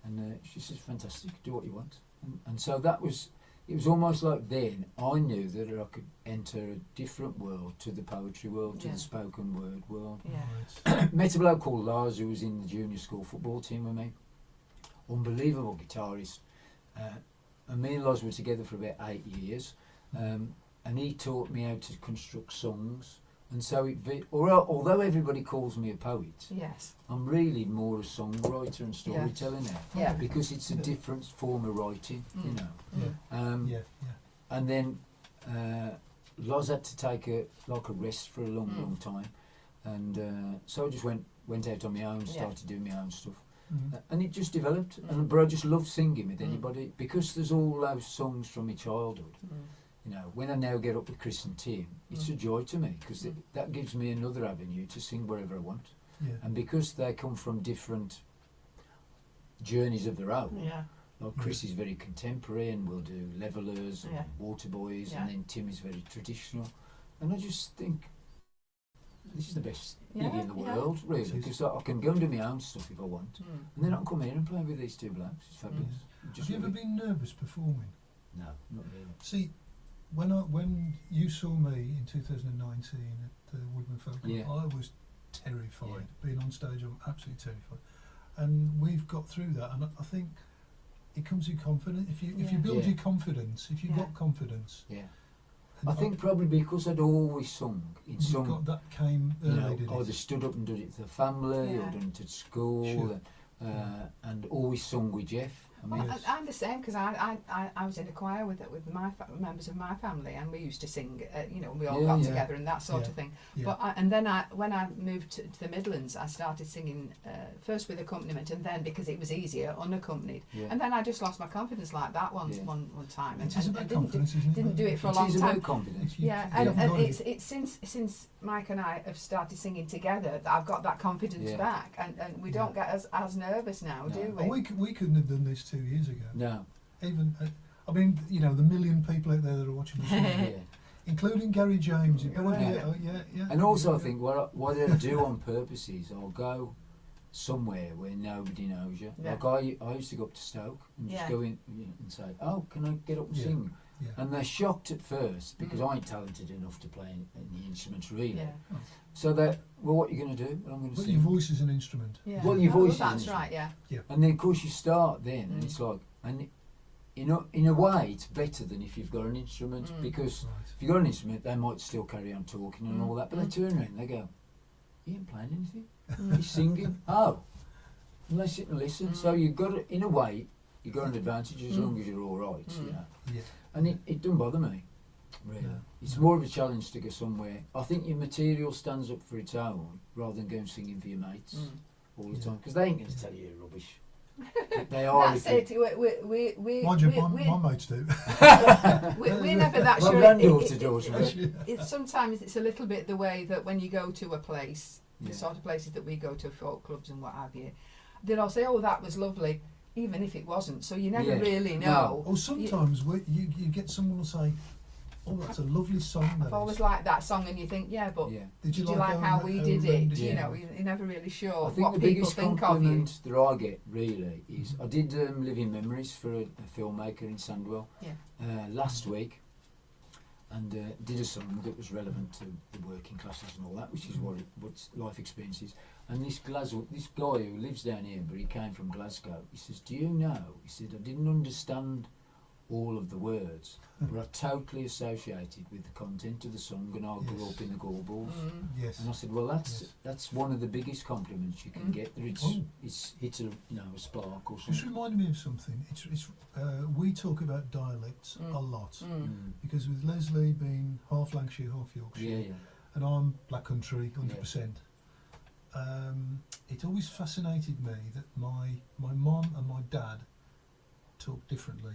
And she says, "Fantastic, do what you want." And so that was, it was almost like then I knew that I could enter a different world, to the poetry world, to the spoken word world. Yeah. Met a bloke called Lars, who was in the junior school football team with me. Unbelievable guitarist. And me and Lars were together for about 8 years. And he taught me how to construct songs. And so, although everybody calls me a poet, Yes. I'm really more a songwriter and storyteller now. Yeah. Because it's a different form of writing, you know. Yeah. And then Loz had to take a rest for a long time. And so I just went out on my own, started doing my own stuff. And it just developed. But I just love singing with anybody, because there's all those songs from my childhood. You know, when I now get up with Chris and Tim, it's a joy to me, because that gives me another avenue to sing wherever I want. Yeah. And because they come from different journeys of their own, Yeah. like Chris is very contemporary and will do Levelers and Yeah. Waterboys, Yeah. and then Tim is very traditional. And I just think this is the best Yeah, gig in the yeah. world, really, It is. because I can go and do my own stuff if I want. And then I can come here and play with these two blokes. It's fabulous. Have you ever been nervous performing? No, not really. See, when you saw me in 2019 at the Woodman Folk Club, Yeah. I was terrified. Being on stage, I'm absolutely terrified. And we've got through that, and I think it comes with confidence. If you build Yeah. your confidence, if you've got confidence, Yeah. and I think probably because I'd always sung in you've some, got that came you early, know, did either it? stood up and did it to the family, or Yeah. done it at school, Sure. and always sung with Jeff. I mean, Well, I'm the same, because I was in a choir with my members of my family, and we used to sing. You know, we all Yeah, got yeah. together and that sort of thing. Yeah. But when I moved to the Midlands, I started singing first with accompaniment, and then, because it was easier, unaccompanied. Yeah. And then I just lost my confidence like that one time, and It is and about didn't confidence, isn't it? didn't do it for a it long is time. about confidence. If you- Yeah, if and, you've and got it. it's since Mike and I have started singing together that I've got that confidence Yeah. back, and we don't get as nervous now, No. do Oh, we? we couldn't have done this 2 years ago. No. Even, I mean, you know, the million people out there that are watching the show, Yeah. including Gary James. Yeah. Yeah. And also, I think what I do on purpose is I'll go somewhere where nobody knows you. Yeah. Like I used to go up to Stoke and just Yeah. go in and say, "Oh, can I get up and Yeah. sing?" Yeah. And they're shocked at first, because I ain't talented enough to play any instruments really. Yeah, So they, "Well, what are you going to do?" "Well, I'm going to But sing." your voice is an instrument. yeah. Well, your Oh, voice is that's an right. Yeah. And then of course you start then, and it's like, and in a way it's better than if you've got an instrument, because Right. if you've got an instrument they might still carry on talking and all that, but they turn around and they go, "He ain't playing anything, he's singing." Oh, and they sit and listen. So you've got in a way you've got an advantage as long as you're all right, you know. Yeah. And it doesn't bother me, really. No. It's more of a challenge to go somewhere. I think your material stands up for its own rather than going singing for your mates all the Yeah. time, because they ain't going to tell you you're rubbish. They are. That's it. We, Mind you, we, my mates do. we're never that Well, sure. granddaughter does, but- Sometimes it's a little bit the way that when you go to a place, Yeah. the sort of places that we go to, folk clubs and what have you, they'll all say, "Oh, that was lovely," even if it wasn't. So you never Yeah. really No. know. Or sometimes you get someone will say, "Oh, that's a lovely song." That I've always is. liked that song, and you think, "Yeah, but Yeah. did you like how we did it?" rendition? You Yeah. know, you're never really sure I think what the people biggest think of you. compliment that I get really is I did Living Memories for a filmmaker in Sandwell last week, and did a song that was relevant to the working classes and all that, which is what life experience is. And this guy who lives down here, but he came from Glasgow, he says, "Do you know?" He said, "I didn't understand all of the words, but I totally associated with the content of the song, and I grew Yes. up in the Gorbals." Yes. And I said, "Well, that's one of the biggest compliments you can get. That it's hit a a spark or Just something." reminded me of something. We talk about dialects a lot because with Leslie being half Lancashire, half Yorkshire, Yeah. and I'm Black Country, 100%. It always fascinated me that my mum and my dad talk differently.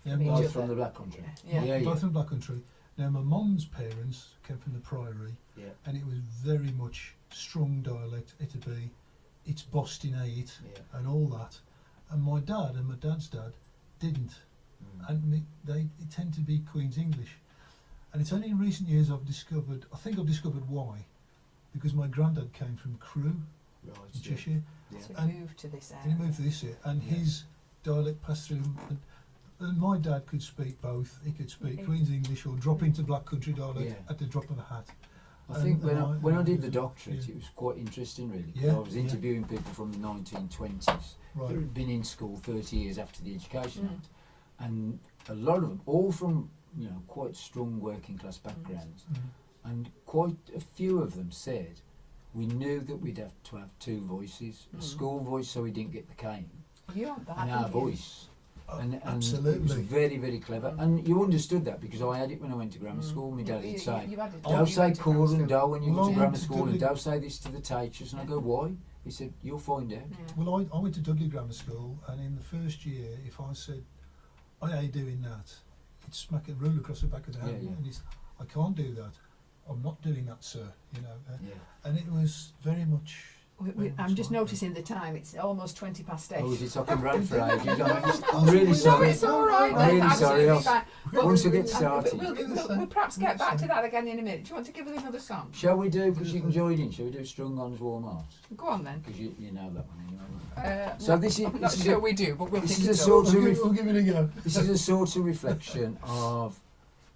Now, From each my- other. From the Black Country. Yeah. both from Black Country. Now, my mum's parents came from the Priory, Yeah. and it was very much strong dialect. It'd be, it's Boston 8 Yeah. and all that. And my dad and my dad's dad didn't. And they tend to be Queen's English. And it's only in recent years I think I've discovered why. Because my granddad came from Crewe Right. in Cheshire, Yeah. So And- we moved to this and area. he moved to this year, and Yeah. his dialect passed through. And my dad could speak both. He could speak Queen's English or drop into Black Country dialect Yeah. at the drop of a hat. I think when I did the yeah. doctorate, it was quite interesting, really. 'Cause Yeah, I was interviewing people from the 1920s that Right. had been in school 30 years after the Education Mm. Act, and a lot of them, all from quite strong working class backgrounds, and quite a few of them said we knew that we'd have to have two voices: a school voice, so we didn't get the cane, You aren't bad, and our didn't you? voice. And it was Absolutely. very, very clever. And you understood that because I had it when I went to grammar school. My dad would say, You had it, "Don't you say went to grammar core and school. do when you Well, go I to grammar went to school, and Dudley- don't say this to the teachers." And I go, "Why?" He said, "You'll find out." Yeah. Well, I went to Dudley Grammar School, and in the first year, if I said, "Oh, how you doing that?" he'd smack a rule across the back of the hand, Yeah, yeah. and he's, "I can't do that. I'm not doing that, sir." Yeah. And it was very much. I'm just noticing the time. It's almost 20 past 8. Oh, is it talking rant for ages? I'm No, really No, sorry. it's all right. I'm really That's sorry. absolutely fine. But Once we get but started, we'll perhaps get back to that again in a minute. Do you want to give us another song? shall we do? Because you can join in. Shall we do "Strung On's Warm Hearts"? Go on then. Because you know that one anyway. So So this is I'm not this is sure a, we do, but we'll this think is it a up. sort of We'll give it a go. this is a sort of reflection of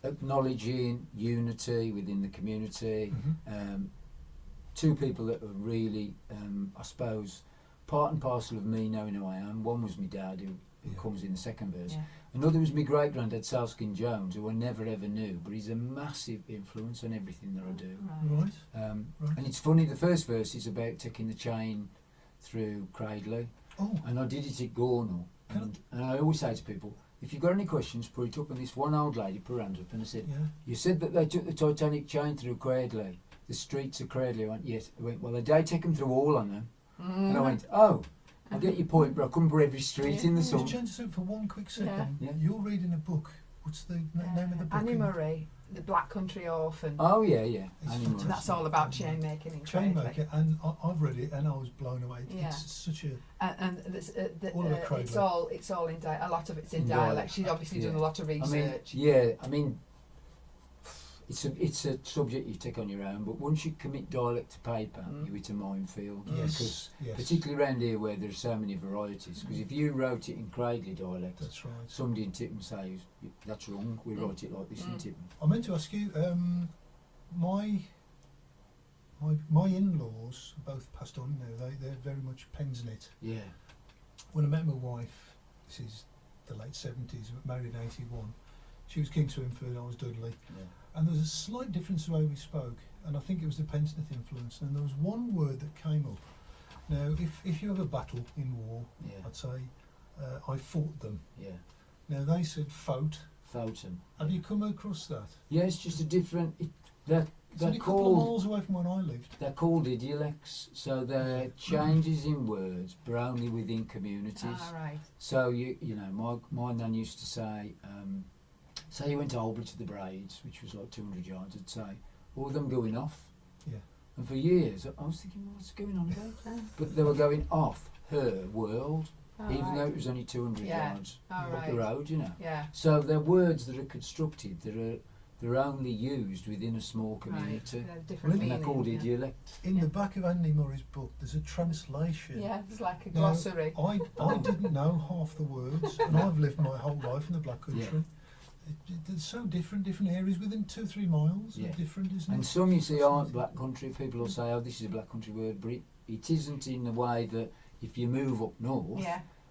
acknowledging unity within the community. Two people that are really, I suppose, part and parcel of me knowing who I am. One was my dad, who Yeah. comes in the second verse. Yeah. Another was my great granddad, Salskin Jones, who I never ever knew, but he's a massive influence on everything that I do. Right. Right. Right. And it's funny, the first verse is about taking the chain through Cradley, Oh, and I did it at Gornal. And I always say to people, if you've got any questions, put it up. And this one old lady put her hand up and I said, yeah. "You said that they took the Titanic chain through Cradley, the streets of Cradley." I went, "Yes." I went, "Well, they did take them through all on them." And I went, "Oh, I get your point, but I couldn't put every street in the Just sun." change the for one quick second. Yeah. You're reading a book. What's the name of the book? Annie Murray, The Black Country Orphan. Oh yeah. It's Annie Murray. fantastic. That's all about chain making in Chain Cradley. maker, and I've read it, and I was blown away. Yeah. It's such a And All of it Cradley. it's all in a lot of it's in In dialect. dialect. She's obviously done Yeah. a lot of research. I mean, it's a subject you take on your own, but once you commit dialect to paper, you hit a minefield. Yes, Because yes. particularly around here where there's so many varieties. Because if you wrote it in Cradley dialect, That's right. somebody in Tipton says, "That's wrong, we write it like this in Tipton." I meant to ask you, my in-laws are both passed on now. They're very much Pensnit. Yeah. When I met my wife, this is the late 70s, married in 81. She was King Swinford, I was Dudley. Yeah. And there was a slight difference in the way we spoke, and I think it was the Pensnit influence. And there was one word that came up. Now, if you have a battle in war, Yeah. I'd say, I fought them. Yeah. Now, they said fought. Fountain. Have you come across that? Yeah, it's just a different. It's only a couple of miles away from where I lived. They're called idiolects, so they're changes in words, but only within communities. Ah, right. So you know, my nan used to say, say you went to Albury to the Braids, which was like 200 yards, I'd say, all of them going off. Yeah. And for years, I was thinking, what's going on about? But they were going off her world, even though it was only 200 yards up the road, you know. Yeah. So they're words that are constructed, they're only used within a small community. Right. Different And they're called meaning, idiolect. In the back of Andy Murray's book, there's a translation. Yeah, it's like a Now, glossary. I didn't know half the words, and I've lived my whole life in the Black Country. They're so different areas within 2-3 miles. Yeah. Are different, isn't And it? some you see aren't Black Country. People will say, oh, this is a Black Country word, but it isn't in the way that if you move up north,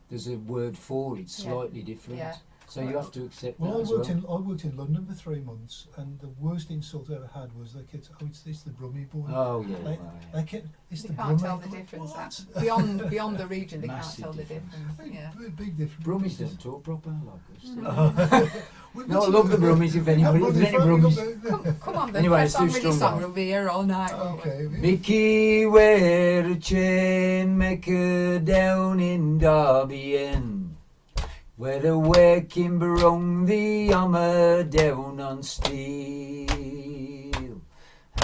there's a word for it slightly different. Yeah. So you have to accept Well, that as well. I worked in London for 3 months, and the worst insult I ever had was they kept, it's the Brummie boy. Oh, yeah. They kept, it's They the can't Brummie. tell the difference. Beyond the region, they can't Massive tell the difference. difference. Yeah. Big difference. Brummies don't talk proper like us. We've No, I got love the some- Brummies if anybody, if Brummie there's any folk, we've Brummies. got the- Come on, then. Anyway, Press on it's with too your strong song. now. We'll be here all night. Okay. Mickey wear a chain maker down in Derby End, where the working brung the hammer down on steel,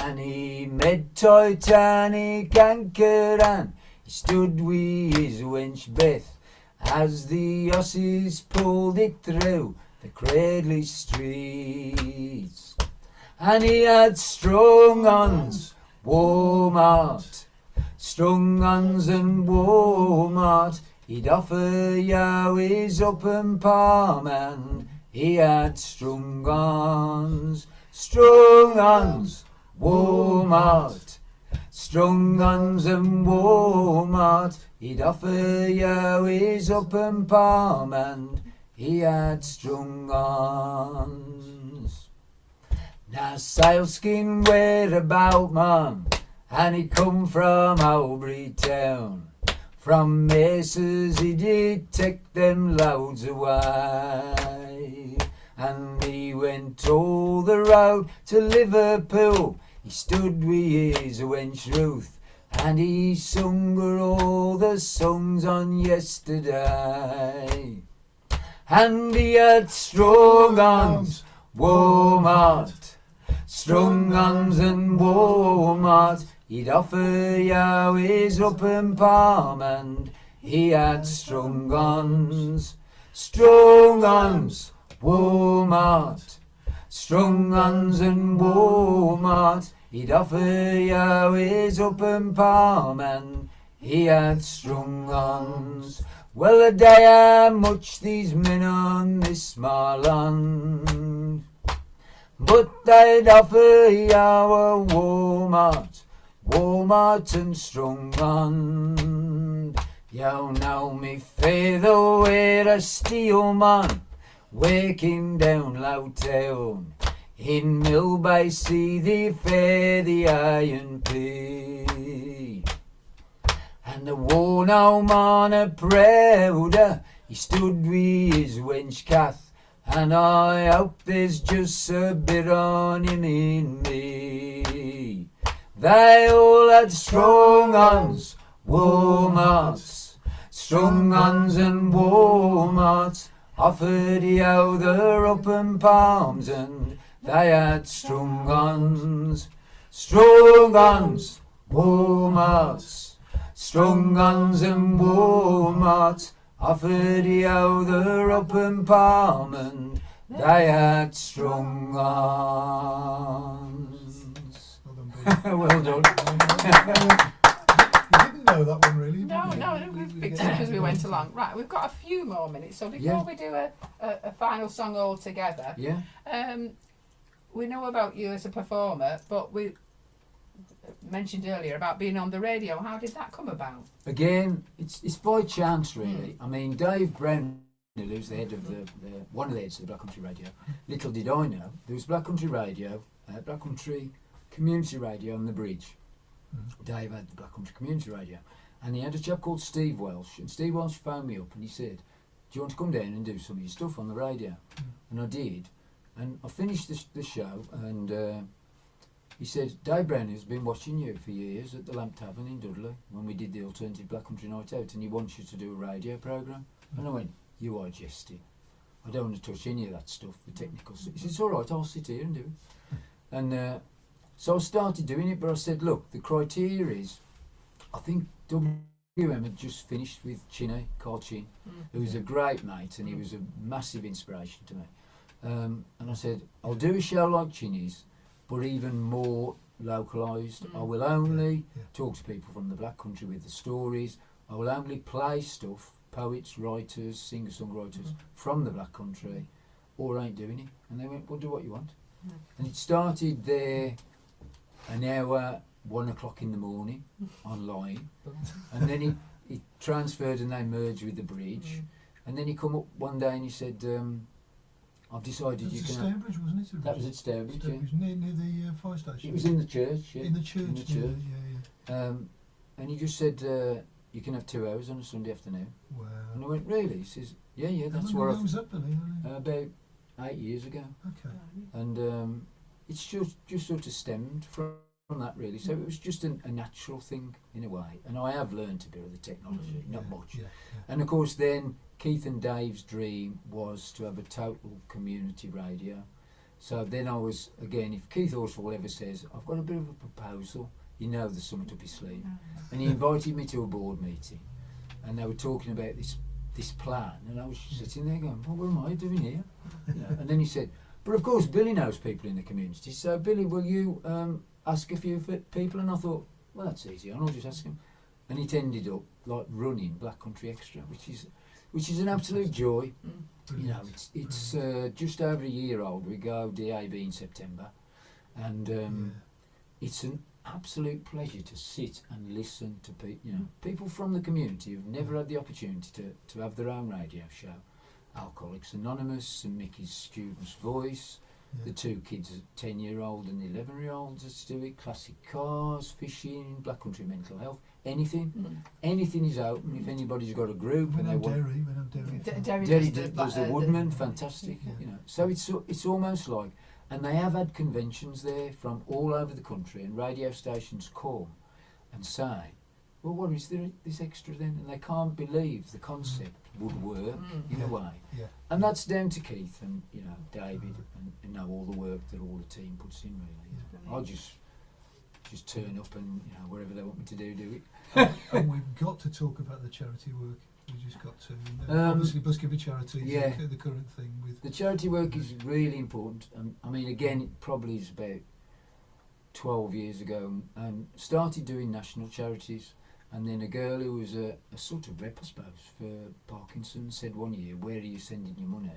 and he made Titanic anchor and he stood wi' his wench Beth as the horses pulled it through the cradley streets. And he had strong uns, warm heart, strong uns and warm heart. He'd offer you his open palm, and he had strong uns, warm heart, strong uns and warm heart. He'd offer you his open palm, and he had strong uns. Now Sailskin were about, man, and he come from Albury town. From Messes he did take them loads away, and he went all the road to Liverpool. He stood with his wench Ruth, and he sung her all the songs on yesterday. And he had strong arms, warm heart, strong arms and warm heart. He'd offer you his open palm, and he had strong arms, warm heart, strong arms and warm heart. He'd offer you his open palm, and he had strong arms. Well, a day how much these men on this small land, but they'd offer you a warm heart and strong hand. You know me father were a steel man, waking down Low Town. In Millbay see the fair the iron pea, and the worn old man a prouder, he stood with his wench Kath, and I hope there's just a bit on him in me. They all had strong hands, warm hearts, strong hands and warm hearts, offered you their open palms, and they had strong hands, warm hearts, strong hands and warm hearts, offered you their open palm, and they had strong hands. Well done. You didn't know that one, really? No, did you? we picked it up as we went along. Right, we've got a few more minutes, so before we do a final song all together, Yeah. we know about you as a performer, but we mentioned earlier about being on the radio. How did that come about? Again, it's by chance, really. I mean, Dave Brown, who's the head of one of the heads of the Black Country Radio, little did I know, there was Black Country Radio, Black Country Community Radio on the bridge. Dave had the Black Country Community Radio, and he had a chap called Steve Welsh, and Steve Welsh phoned me up and he said, do you want to come down and do some of your stuff on the radio? And I did, and I finished the show, and he said, Dave Brown has been watching you for years at the Lamp Tavern in Dudley when we did the Alternative Black Country Night Out, and he wants you to do a radio programme. And I went, you are jesting. I don't want to touch any of that stuff, the technical stuff. He said, it's all right, I'll sit here and do it. And so I started doing it, but I said, look, the criteria is, I think WM had just finished with Chinny, Carl Chin, who was a great mate, and he was a massive inspiration to me. And I said, I'll do a show like Chinny's, but even more localised. I will only talk to people from the Black Country with the stories. I will only play stuff, poets, writers, singer-songwriters from the Black Country, or I ain't doing it. And they went, well, do what you want. And it started there an hour, 1 o'clock in the morning, online. And then he transferred and they merged with the bridge. And then he come up one day and he said, I've decided you can... That was at Stourbridge, wasn't it? That was at Stourbridge, near the fire station. It was in the church, yeah. In the church, In the church. Yeah. And he just said, you can have 2 hours on a Sunday afternoon. Wow. And I went, really? He says, yeah, that's where where I was up, Billy. about 8 years ago. Okay. And it's just sort of stemmed from that, really. So it was just a natural thing in a way. And I have learned a bit of the technology, not much. Yeah. And of course then Keith and Dave's dream was to have a total community radio. So then I was, again, if Keith Horsfall ever says, I've got a bit of a proposal, you know there's something up his sleeve. And he invited me to a board meeting and they were talking about this plan, and I was sitting there going, well, what am I doing here? You know, and then he said, but of course Billy knows people in the community, so Billy, will you ask a few people? And I thought, well, that's easy, I'll just ask him. And it ended up like running Black Country Extra, which is an absolute joy. You know, it's just over a year old. We go DAB in September, and it's an absolute pleasure to sit and listen to people from the community who've never had the opportunity to have their own radio show. Alcoholics Anonymous and Mickey's Student's Voice, the 2 kids, 10-year-old and 11-year-olds that do it, classic cars, fishing, Black Country mental health, anything. Anything is open if anybody's got a group and they want. Derry does the Woodman, fantastic. You know, so it's almost like, and they have had conventions there from all over the country, and radio stations come and say, well, what is there this extra then? And they can't believe the concept would work in a way. And that's down to Keith and David and all the work that all the team puts in, really. I just turn up and wherever they want me to do it. And we've got to talk about the charity work. We just got to. Obviously, Buscovy Charity is the current thing with. The charity work is really important. I mean, again, it probably is about 12 years ago, and started doing national charities. And then a girl who was a sort of rep, I suppose, for Parkinson's said one year, where are you sending your money?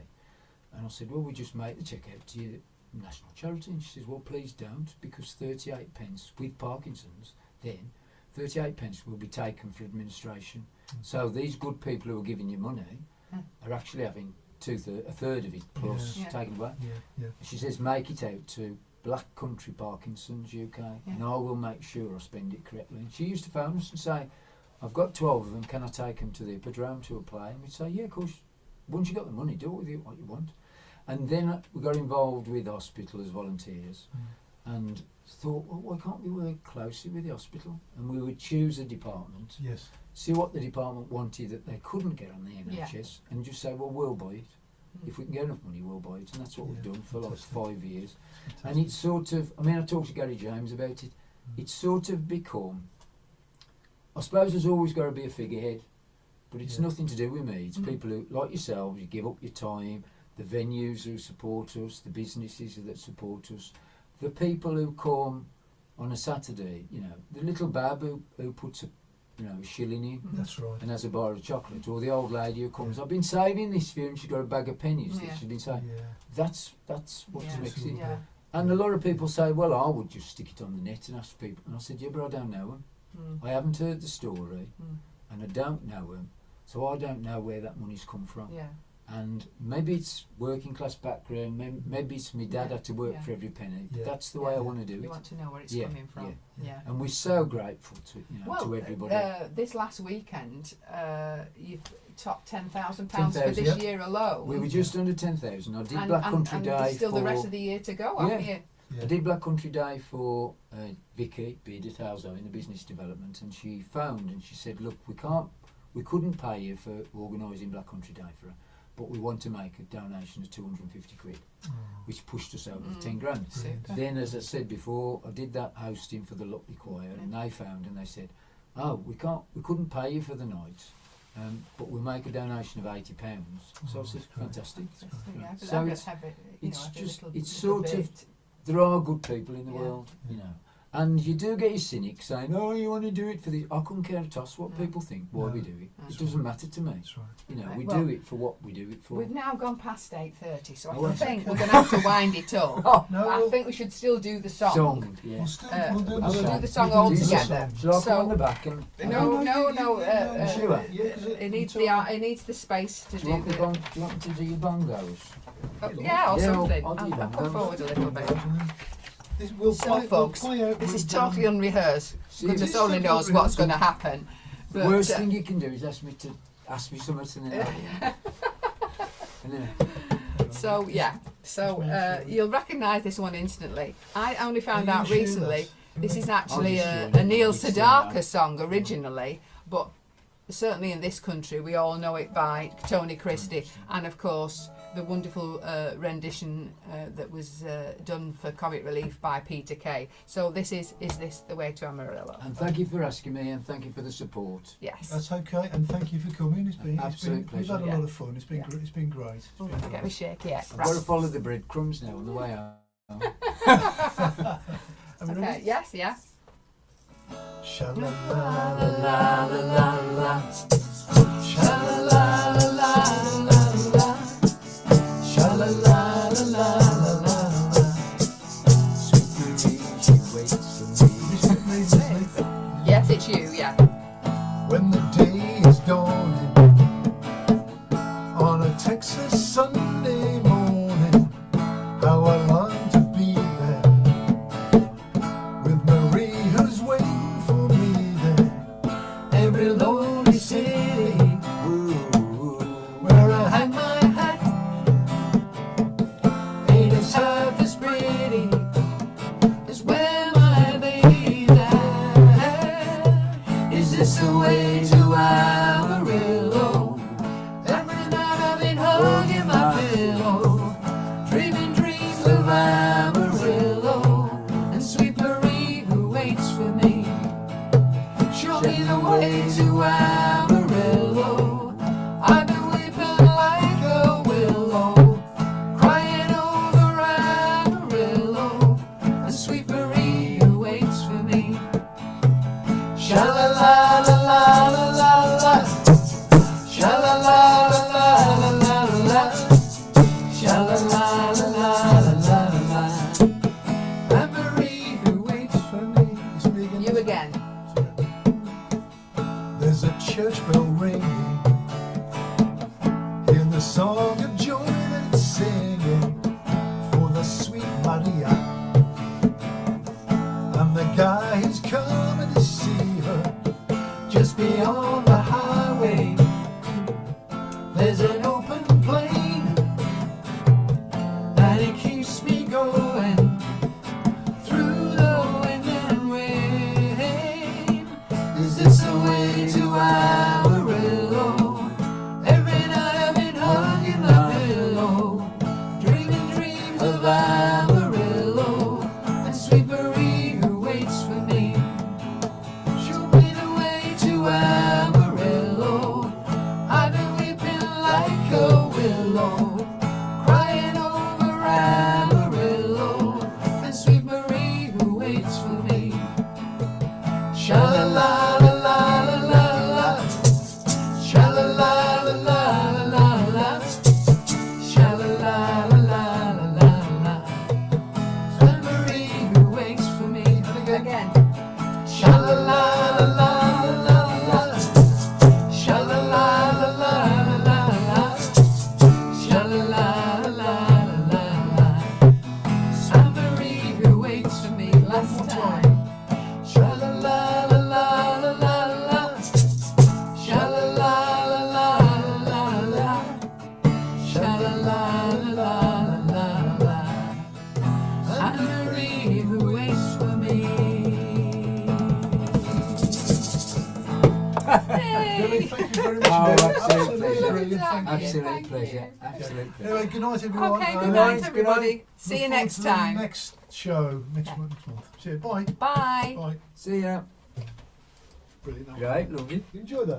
And I said, well, we just make the cheque out to your national charity. And she says, well, please don't, because 38 pence with Parkinson's, then 38 pence will be taken for administration. So these good people who are giving you money are actually having a third of it plus taken away. She says, make it out to Black Country Parkinson's UK, and I will make sure I spend it correctly. And she used to phone us and say, I've got 12 of them, can I take them to the Hippodrome to a play? And we'd say, yeah, of course, once you got the money, do it with it what you want. And then we got involved with the hospital as volunteers and thought, well, why can't we work closely with the hospital? And we would choose a department, see what the department wanted that they couldn't get on the NHS, and just say, well, we'll buy it. If we can get enough money, we'll buy it. And that's what we've done for like 5 years. And it's sort of, I mean, I talked to Gary James about it, it's sort of become, I suppose there's always got to be a figurehead, but it's nothing to do with me. It's people who, like yourselves, you give up your time, the venues who support us, the businesses that support us, the people who come on a Saturday, the little bab who puts a shilling in. That's right. And has a bar of chocolate, or the old lady who comes, I've been saving this for you, and she's got a bag of pennies that she's been saving. That's what's mixing. And a lot of people say, well, I would just stick it on the net and ask people. And I said, yeah, but I don't know them. I haven't heard the story, and I don't know them, so I don't know where that money's come from. And maybe it's working class background, maybe it's my dad had to work for every penny, but that's the way I want to do it. You want to know where it's coming from. And we're so grateful to to everybody. This last weekend, you've topped £10,000 for this year alone. We were just under 10,000. I did Black Country Day. And still the rest of the year to go, haven't you? Yeah. I did Black Country Day for Vicky Beard at Alzo in the business development, and she phoned and she said, look, we couldn't pay you for organising Black Country Day for her, but we want to make a donation of 250 quid, which pushed us over the 10 grand. Super. Then, as I said before, I did that hosting for the Lutley Choir, and they found and they said, oh, we couldn't pay you for the nights, but we'll make a donation of £80. So I said, fantastic. Yeah, but So I it's- have it, It's every just, little- it's little sort of, bit. there are good people in the Yeah. world, you know. And you do get your cynics saying, oh, you want to do it for the... I couldn't care a toss what people think, why No. we do it. That's It doesn't matter to me. That's right. You know, Right, we well, do it for what we do it for. We've now gone past 8:30, so Oh, I that's think okay. we're going to have to wind it up. Oh, No, But I we'll, think we should still do the song. yeah. we'll still we'll do do the the song. song all Do the together. song. Shall I come So- on the back and... No, Sure. Yeah, 'cause it needs until- it needs the space to Do do you, want the... do you want me to do your bongos? Yeah, or Yeah, something. I'll do I'll that. come forward a little bit. We'll So, play, folks, we'll play out This is with, totally unrehearsed. Serious. Goodness only knows what's going to happen. But, Worst thing you can do is ask me something and then and then so yeah, so you'll recognise this one instantly. I only found Are you out sure recently that's- this is actually I'll just a Neil join in. Sedaka song originally, but certainly in this country we all know it by Tony Christie, and of course the wonderful rendition that was done for Comic Relief by Peter Kay. So this is this the way to Amarillo? and thank you for asking me and thank you for the support. Yes. That's okay, and thank you for coming. Absolute We've had a pleasure. lot of fun. It's been Yeah. It's been great. It's Oh, been don't get me shaky yet. I've got to follow the breadcrumbs now on the way out. Are we Okay. ready? Yes. Yeah. Sha-la-la-la-la-la-la. Sha-la-la-la-la-la-la. Sha-la-la-la-la-la-la. Sweet Marie, she waits for me. Is it me, isn't it? Yes, it's you. Yeah. When the day is dawning on a Texas Sunday morning, how I long to be there with Marie who's waiting for me there. Every lonely city where I hang my hat ain't as half as pretty as where my baby's at. Is this the way to Amarillo? Every night I've been hugging my pillow, dreaming dreams of Amarillo and sweet Marie who waits for me. Show me the way to Amarillo. I've been weeping like a willow, crying over Amarillo and sweet Marie who waits for me. Sha-la-la-la-la-la-la-la. Sha-la-la-la-la-la-la-la. Sha-la-la-la-la-la-la-la. And Marie who waits for me. You again. There's a church bell ringing. Hear the song of joy that it's singing for the sweet Maria. And the guy who's coming to see her just beyond the highway. There's an open plain and it keeps me going through the wind and rain. Is this the way to Amarillo? Every night I've been hugging my pillow, dreaming dreams of Amarillo and sweet Marie who waits for me. Show me the way to Amarillo. I've been weeping like a willow, crying over Amarillo and sweet Marie who waits for me. Sha-la-la-la-la-la-la. Sha-la-la-la-la-la-la. Sha-la-la-la-la-la-la. And Marie who waits for me. And Again. Sha-la-la-la-la-la-la. Sha-la-la-la-la-la-la-la. Sha-la-la. very much. Oh, indeed. absolute pleasure. brilliant. Thank you. Absolute Thank pleasure. you. Absolute pleasure. Anyway, good night, everyone. Okay, good Good night, night, good everybody. night. See Look you forward next to the time. next show next Yeah. month. See you. Bye. Bye. Bye. See ya. Brilliant. Right, love you. Enjoy that.